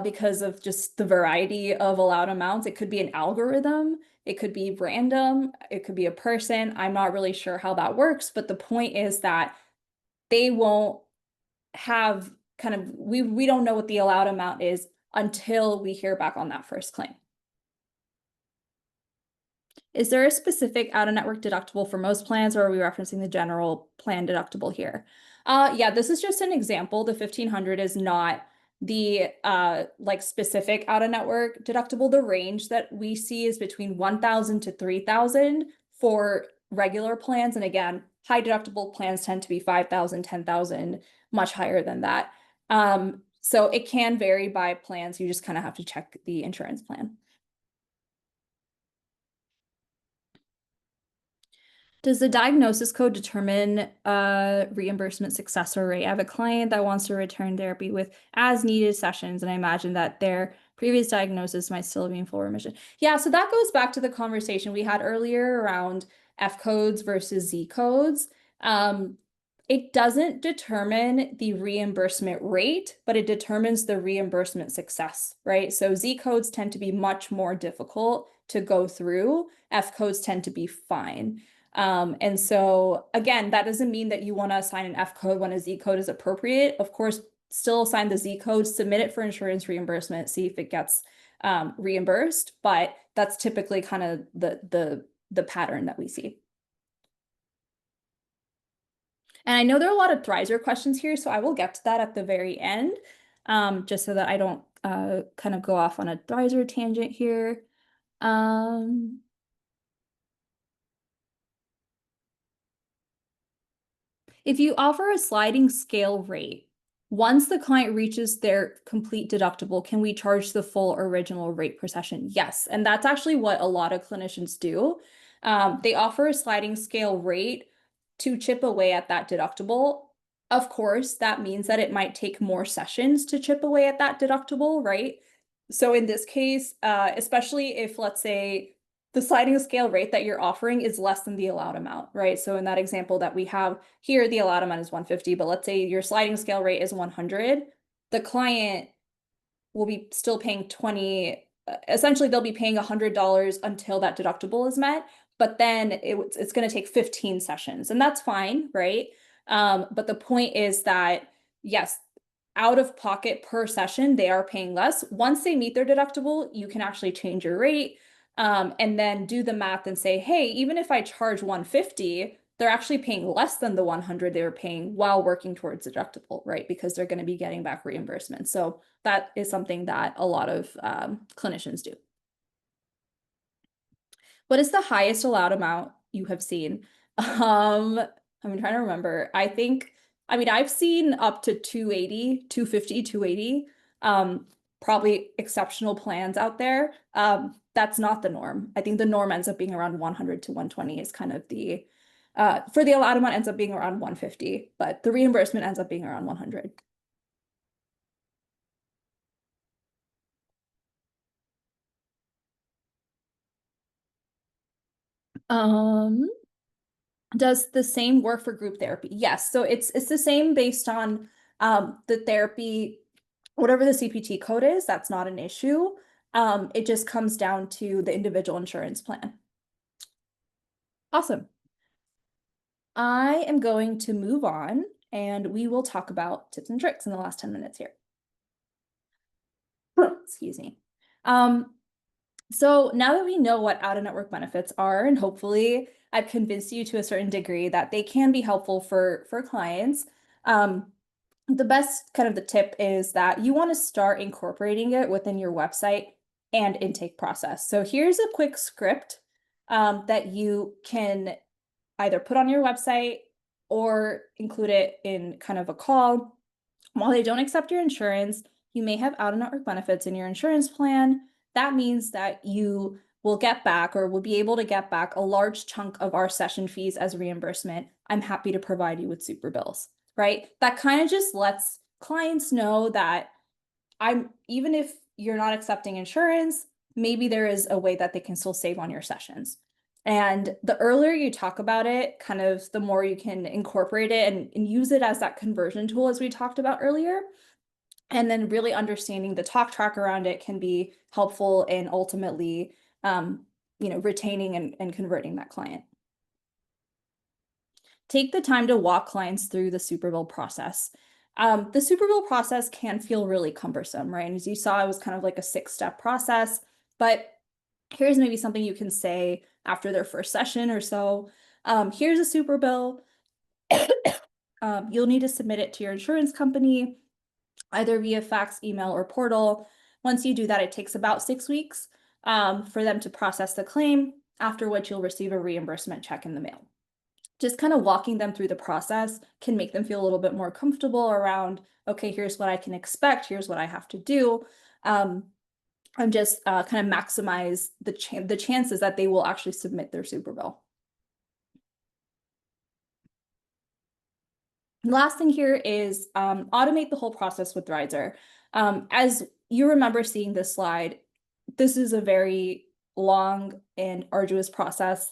because of just the variety of allowed amounts. It could be an algorithm, it could be random, it could be a person. I'm not really sure how that works, but the point is that they won't have we don't know what the allowed amount is until we hear back on that first claim. Is there a specific out-of-network deductible for most plans, or are we referencing the general plan deductible here? Yeah, this is just an example. The 1,500 is not the like specific out-of-network deductible. The range that we see is between 1,000 to 3,000 for regular plans. And again, high deductible plans tend to be 5,000, 10,000, much higher than that. So it can vary by plans. You just kind of have to check the insurance plan. Does the diagnosis code determine reimbursement success or rate? I have a client that wants to return therapy with as needed sessions, and I imagine that their previous diagnosis might still be in full remission. Yeah, so that goes back to the conversation we had earlier around F codes versus Z codes. It doesn't determine the reimbursement rate, but it determines the reimbursement success, right? So Z codes tend to be much more difficult to go through. F codes tend to be fine. And so again, that doesn't mean that you want to assign an F code when a Z code is appropriate. Of course, still assign the Z code, submit it for insurance reimbursement, see if it gets reimbursed, but that's typically kind of the pattern that we see. And I know there are a lot of Thrizer questions here, so I will get to that at the very end, just so that I don't kind of go off on a Thrizer tangent here. If you offer a sliding scale rate, once the client reaches their complete deductible, can we charge the full original rate per session? Yes, and that's actually what a lot of clinicians do. They offer a sliding scale rate to chip away at that deductible. Of course, that means that it might take more sessions to chip away at that deductible, right? So in this case, especially if, let's say, the sliding scale rate that you're offering is less than the allowed amount, right? So in that example that we have here, the allowed amount is 150, but let's say your sliding scale rate is 100, the client will be still paying 20, essentially they'll be paying $100 until that deductible is met, but then it's going to take 15 sessions, and that's fine, right? But the point is that, yes, out of pocket per session, they are paying less. Once they meet their deductible, you can actually change your rate. And then do the math and say, hey, even if I charge 150, they're actually paying less than the 100 they were paying while working towards deductible, right? Because they're going to be getting back reimbursement. So that is something that a lot of clinicians do. What is the highest allowed amount you have seen? I'm trying to remember. I've seen up to 280, 250, 280. Probably exceptional plans out there. That's not the norm. I think the norm ends up being around 100 to 120 is kind of the, for the allowed amount ends up being around 150, but the reimbursement ends up being around 100. Does the same work for group therapy? Yes. So it's the same based on the therapy, whatever the CPT code is, that's not an issue. It just comes down to the individual insurance plan. Awesome. I am going to move on and we will talk about tips and tricks in the last 10 minutes here. Excuse me. So now that we know what out-of-network benefits are, and hopefully I've convinced you to a certain degree that they can be helpful for clients, the best kind of the tip is that you want to start incorporating it within your website and intake process. So here's a quick script that you can either put on your website or include it in kind of a call. While they don't accept your insurance, you may have out-of-network benefits in your insurance plan. That means that you will get back or will be able to get back a large chunk of our session fees as reimbursement. I'm happy to provide you with super bills, right? That kind of just lets clients know that even if you're not accepting insurance, maybe there is a way that they can still save on your sessions. And the earlier you talk about it, kind of the more you can incorporate it and use it as that conversion tool, as we talked about earlier. And then really understanding the talk track around it can be helpful in ultimately, retaining and converting that client. Take the time to walk clients through the superbill process. The superbill process can feel really cumbersome, right? And as you saw, it was kind of like a 6-step process, but here's maybe something you can say after their first session or so. Here's a superbill. You'll need to submit it to your insurance company, either via fax, email, or portal. Once you do that, it takes about 6 weeks for them to process the claim, after which you'll receive a reimbursement check in the mail. Just kind of walking them through the process can make them feel a little bit more comfortable around, okay, here's what I can expect, here's what I have to do, and just kind of maximize the chances that they will actually submit their super bill. Last thing here is automate the whole process with Thrizer. As you remember seeing this slide, this is a very long and arduous process.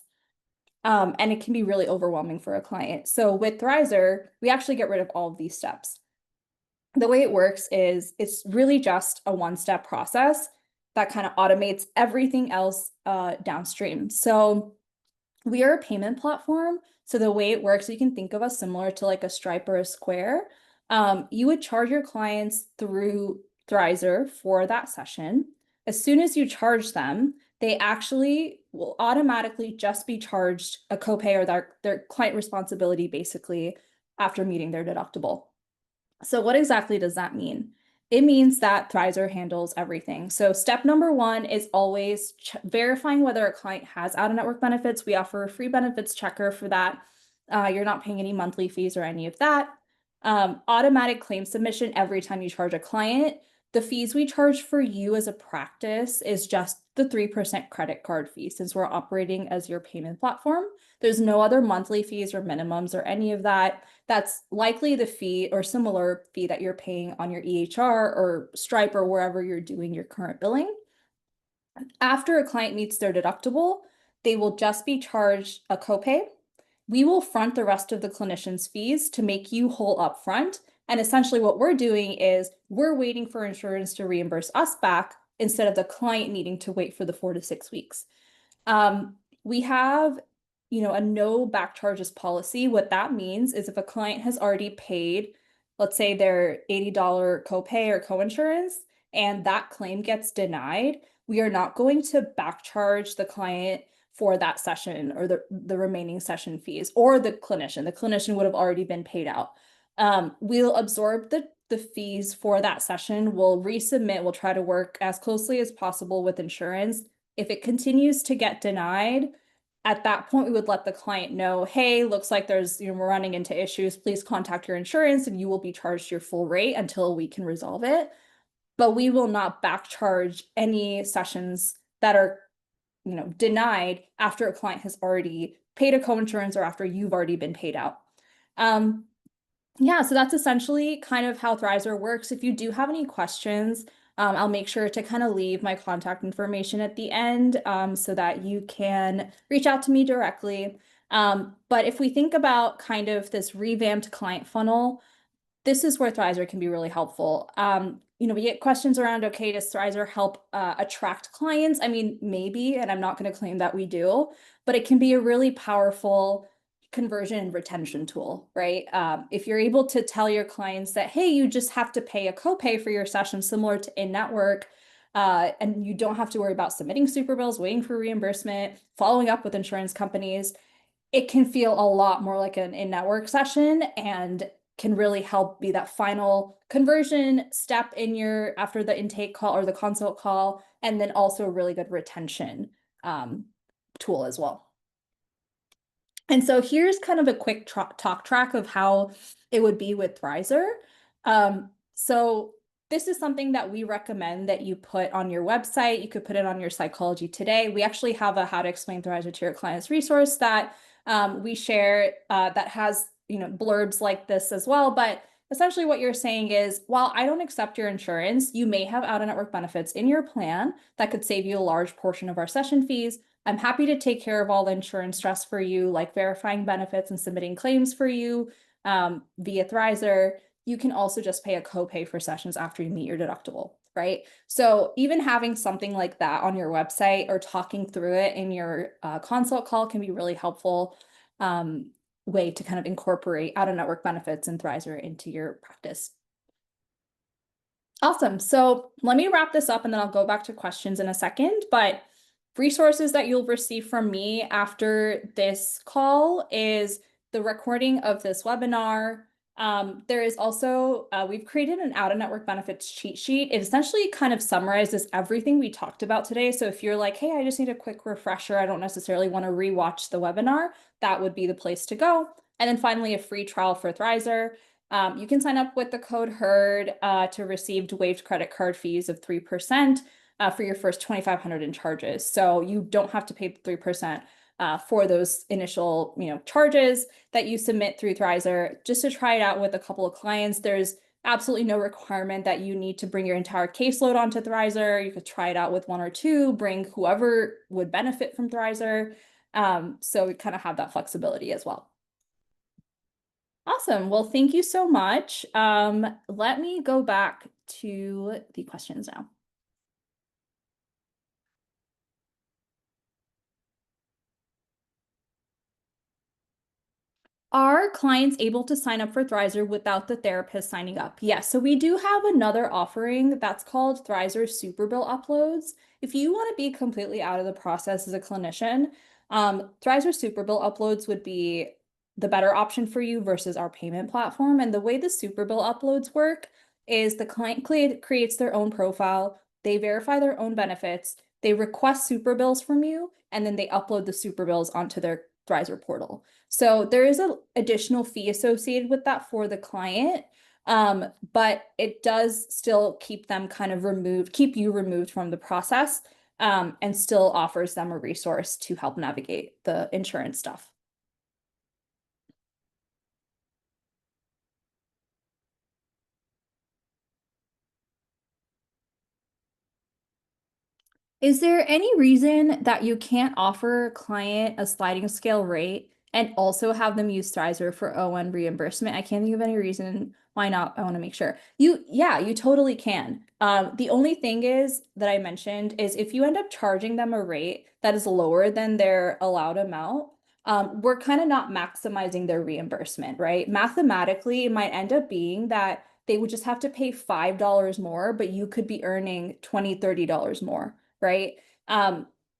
And it can be really overwhelming for a client. So with Thrizer, we actually get rid of all of these steps. The way it works is it's really just a 1-step process that kind of automates everything else downstream. So we are a payment platform. So the way it works, you can think of us similar to like a Stripe or a Square. You would charge your clients through Thrizer for that session. As soon as you charge them, they actually will automatically just be charged a copay or their client responsibility basically after meeting their deductible. So what exactly does that mean? It means that Thrizer handles everything. So step number 1 is always verifying whether a client has out-of-network benefits. We offer a free benefits checker for that. You're not paying any monthly fees or any of that. Automatic claim submission every time you charge a client. The fees we charge for you as a practice is just the 3% credit card fee since we're operating as your payment platform. There's no other monthly fees or minimums or any of that. That's likely the fee or similar fee that you're paying on your EHR or Stripe or wherever you're doing your current billing. After a client meets their deductible, they will just be charged a copay. We will front the rest of the clinician's fees to make you whole up front. And essentially what we're doing is we're waiting for insurance to reimburse us back instead of the client needing to wait for the 4 to 6 weeks. We have, a no back charges policy. What that means is if a client has already paid, let's say their $80 copay or coinsurance, and that claim gets denied, we are not going to back charge the client for that session or the remaining session fees or the clinician. The clinician would have already been paid out. We'll absorb the fees for that session. We'll resubmit. We'll try to work as closely as possible with insurance. If it continues to get denied, at that point, we would let the client know, hey, looks like we're running into issues. Please contact your insurance and you will be charged your full rate until we can resolve it. But we will not back charge any sessions that are denied after a client has already paid a coinsurance or after you've already been paid out. Yeah, so that's essentially kind of how Thrizer works. If you do have any questions, I'll make sure to kind of leave my contact information at the end so that you can reach out to me directly. But if we think about kind of this revamped client funnel, this is where Thrizer can be really helpful. We get questions around, okay, does Thrizer help attract clients? I mean, maybe, and I'm not going to claim that we do, but it can be a really powerful conversion and retention tool, right? If you're able to tell your clients that, hey, you just have to pay a copay for your session similar to in-network, And you don't have to worry about submitting superbills, waiting for reimbursement, following up with insurance companies. It can feel a lot more like an in-network session and can really help be that final conversion step in your after the intake call or the consult call, and then also a really good retention tool as well. And so here's kind of a quick talk track of how it would be with Thrizer. So this is something that we recommend that you put on your website. You could put it on your Psychology Today. We actually have a How to Explain Thrizer to Your Clients resource that we share that has blurbs like this as well. But essentially what you're saying is, while I don't accept your insurance, you may have out-of-network benefits in your plan that could save you a large portion of our session fees. I'm happy to take care of all the insurance stress for you, like verifying benefits and submitting claims for you via Thrizer. You can also just pay a copay for sessions after you meet your deductible, right? So even having something like that on your website or talking through it in your consult call can be really helpful way to kind of incorporate out-of-network benefits and Thrizer into your practice. Awesome. So let me wrap this up and then I'll go back to questions in a second. But resources that you'll receive from me after this call is the recording of this webinar. There is also, we've created an out-of-network benefits cheat sheet. It essentially kind of summarizes everything we talked about today. So if you're like, hey, I just need a quick refresher, I don't necessarily want to rewatch the webinar, that would be the place to go. And then finally, a free trial for Thrizer. You can sign up with the code HERD to receive waived credit card fees of 3% for your first 2,500 in charges. So you don't have to pay 3% for those initial charges that you submit through Thrizer. Just to try it out with a couple of clients, there's absolutely no requirement that you need to bring your entire caseload onto Thrizer. You could try it out with one or two, bring whoever would benefit from Thrizer. So we kind of have that flexibility as well. Awesome. Well, thank you so much. Let me go back to the questions now. Are clients able to sign up for Thrizer without the therapist signing up? Yes, so we do have another offering that's called Thrizer Superbill Uploads. If you want to be completely out of the process as a clinician, Thrizer Superbill Uploads would be the better option for you versus our payment platform. And the way the Superbill Uploads work is the client creates their own profile, they verify their own benefits, they request superbills from you, and then they upload the superbills onto their Thrizer portal. So there is an additional fee associated with that for the client, but it does still keep them kind of removed, keep you removed from the process, and still offers them a resource to help navigate the insurance stuff. Is there any reason that you can't offer a client a sliding scale rate and also have them use Thrizer for ON reimbursement? I can't think of any reason why not. I want to make sure. Yeah, you totally can. The only thing is that I mentioned is if you end up charging them a rate that is lower than their allowed amount, we're kind of not maximizing their reimbursement, right? Mathematically, it might end up being that they would just have to pay $5 more, but you could be earning $20, $30 more, right?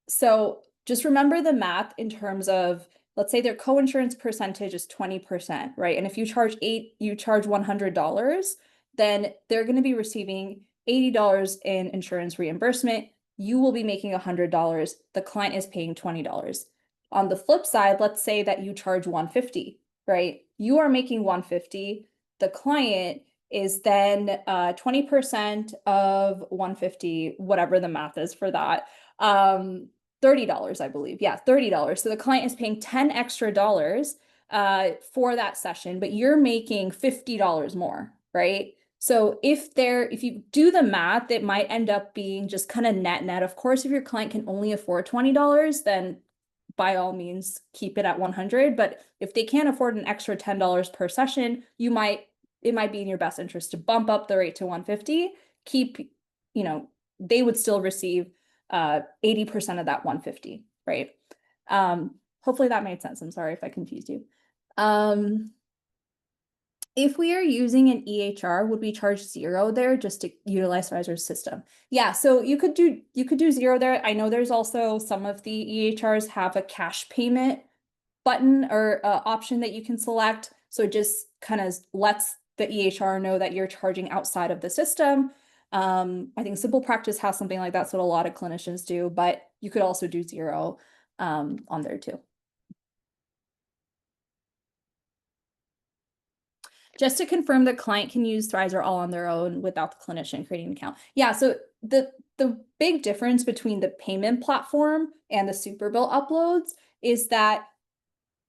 So just remember the math in terms of, let's say their co-insurance percentage is 20%, right? And if you charge $100, then they're going to be receiving $80 in insurance reimbursement. You will be making $100. The client is paying $20. On the flip side, let's say that you charge $150, right? You are making $150. The client is then 20% of $150, whatever the math is for that. $30, I believe. Yeah, $30. So the client is paying 10 extra dollars for that session, but you're making $50 more, right? So if you do the math, it might end up being just kind of net. Of course, if your client can only afford $20, then by all means keep it at 100. But if they can't afford an extra $10 per session, it might be in your best interest to bump up the rate to 150, they would still receive 80% of that 150, right? Hopefully that made sense. I'm sorry if I confused you. If we are using an EHR, would we charge zero there just to utilize Thrizer's system? Yeah, so you could do zero there. I know there's also some of the EHRs have a cash payment button or option that you can select. So it just kind of lets the EHR know that you're charging outside of the system. I think Simple Practice has something like that. That's what a lot of clinicians do, but you could also do zero on there too. Just to confirm, the client can use Thrizer all on their own without the clinician creating an account. Yeah, so the big difference between the payment platform and the superbill uploads is that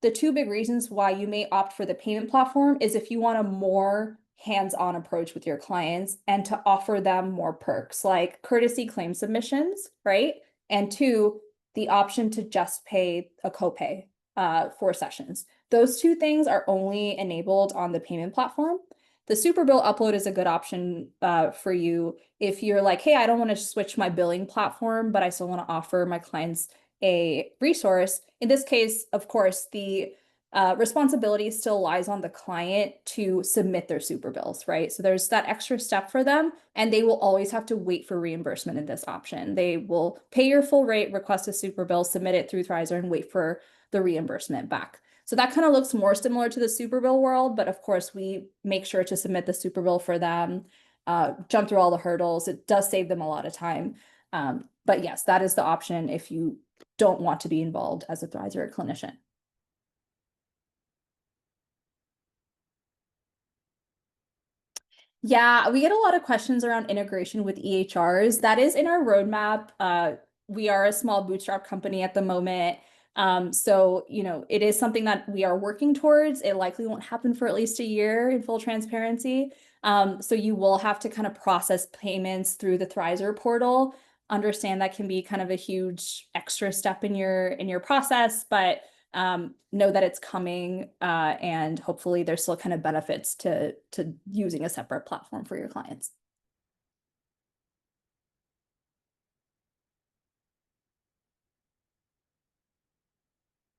the two big reasons why you may opt for the payment platform is if you want a more hands-on approach with your clients and to offer them more perks like courtesy claim submissions, right? And two, the option to just pay a copay for sessions. Those two things are only enabled on the payment platform. The super bill upload is a good option for you if you're like, hey, I don't want to switch my billing platform, but I still want to offer my clients a resource. In this case, of course, the responsibility still lies on the client to submit their super bills, right? So there's that extra step for them, and they will always have to wait for reimbursement in this option. They will pay your full rate, request a super bill, submit it through Thrizer, and wait for the reimbursement back. So that kind of looks more similar to the super bill world, but of course we make sure to submit the super bill for them, jump through all the hurdles. It does save them a lot of time. But yes, that is the option if you don't want to be involved as a Thrizer clinician. Yeah, we get a lot of questions around integration with EHRs. That is in our roadmap. We are a small bootstrap company at the moment. So, it is something that we are working towards. It likely won't happen for at least a year in full transparency. So you will have to kind of process payments through the Thrizer portal. Understand that can be kind of a huge extra step in your process, but know that it's coming, and hopefully there's still kind of benefits to using a separate platform for your clients.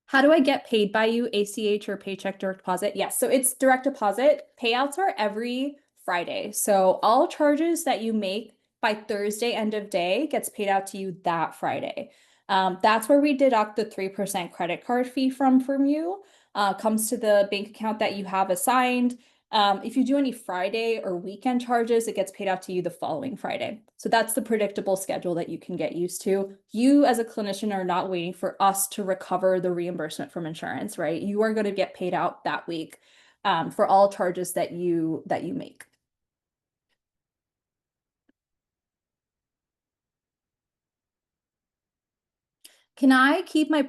How do I get paid by you, ACH or paycheck direct deposit? Yes, so it's direct deposit. Payouts are every Friday. So all charges that you make by Thursday end of day gets paid out to you that Friday. That's where we deduct the 3% credit card fee from you. Comes to the bank account that you have assigned. If you do any Friday or weekend charges, it gets paid out to you the following Friday. So that's the predictable schedule that you can get used to. You as a clinician are not waiting for us to recover the reimbursement from insurance, right? You are going to get paid out that week for all charges that you make. Can I keep my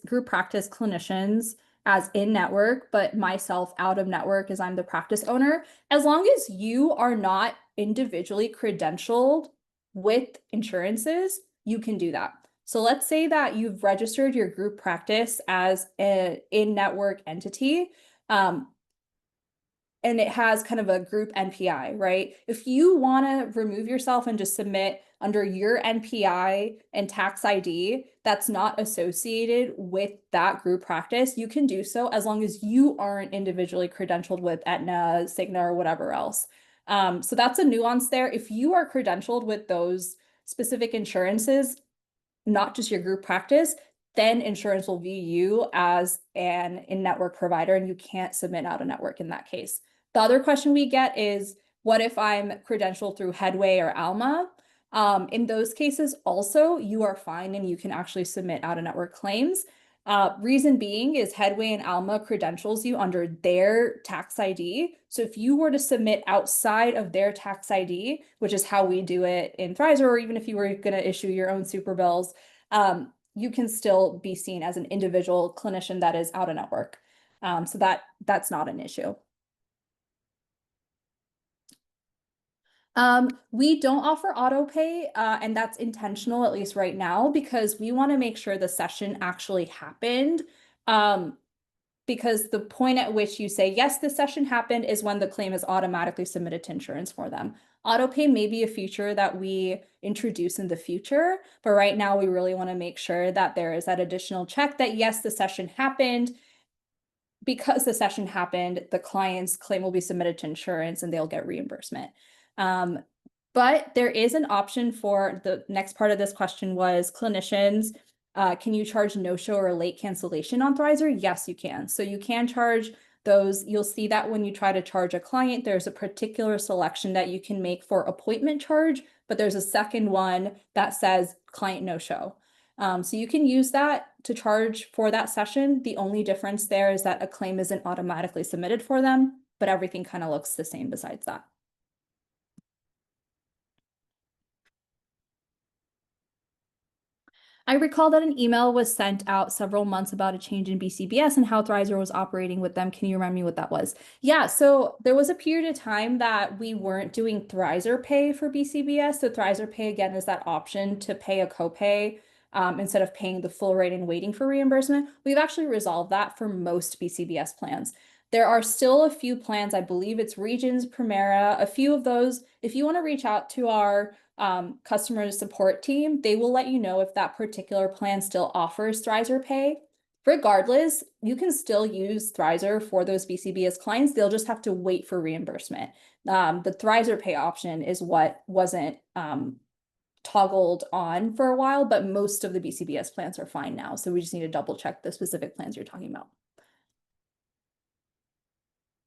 group practice clinicians as in network, but myself out of network as I'm the practice owner? As long as you are not individually credentialed with insurances, you can do that. So let's say that you've registered your group practice as an in-network entity. And it has kind of a group NPI, right? If you want to remove yourself and just submit under your NPI and tax ID that's not associated with that group practice, you can do so as long as you aren't individually credentialed with Aetna, Cigna, or whatever else. So that's a nuance there. If you are credentialed with those specific insurances, not just your group practice, then insurance will view you as an in-network provider and you can't submit out of network in that case. The other question we get is, what if I'm credentialed through Headway or Alma? In those cases also, you are fine and you can actually submit out of network claims. Reason being is Headway and Alma credentials you under their tax ID. So if you were to submit outside of their tax ID, which is how we do it in Thrizer, or even if you were going to issue your own super bills, you can still be seen as an individual clinician that is out of network. So that's not an issue. We don't offer auto pay, and that's intentional, at least right now, because we want to make sure the session actually happened. Because the point at which you say, yes, this session happened is when the claim is automatically submitted to insurance for them. Auto pay may be a feature that we introduce in the future, but right now we really want to make sure that there is that additional check that yes, the session happened. because the session happened, the client's claim will be submitted to insurance and they'll get reimbursement. But there is an option for the next part of this question was clinicians. Can you charge no-show or late cancellation on Thrizer? Yes, you can. So you can charge those. You'll see that when you try to charge a client, there's a particular selection that you can make for appointment charge, but there's a second one that says client no-show. So you can use that to charge for that session. The only difference there is that a claim isn't automatically submitted for them, but everything kind of looks the same besides that. I recall that an email was sent out several months about a change in BCBS and how Thrizer was operating with them. Can you remind me what that was? Yeah, so there was a period of time that we weren't doing Thrizer Pay for BCBS. So Thrizer Pay, again, is that option to pay a copay instead of paying the full rate and waiting for reimbursement. We've actually resolved that for most BCBS plans. There are still a few plans, I believe it's Regions, Primera, a few of those. If you want to reach out to our customer support team, they will let you know if that particular plan still offers Thrizer Pay. Regardless, you can still use Thrizer for those BCBS clients. They'll just have to wait for reimbursement. The Thrizer Pay option is what wasn't toggled on for a while, but most of the BCBS plans are fine now. So we just need to double check the specific plans you're talking about.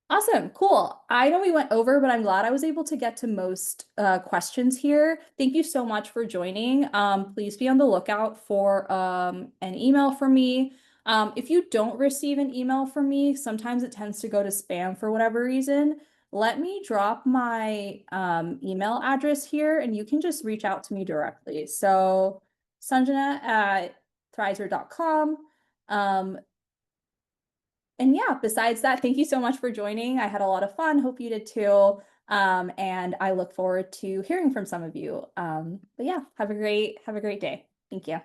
Awesome, cool. I know we went over, but I'm glad I was able to get to most questions here. Thank you so much for joining. Please be on the lookout for an email from me. If you don't receive an email from me, sometimes it tends to go to spam for whatever reason. Let me drop my email address here and you can just reach out to me directly. So Sanjana@thrizer.com. And yeah, besides that, thank you so much for joining. I had a lot of fun. Hope you did too. And I look forward to hearing from some of you. But yeah, have a great day. Thank you.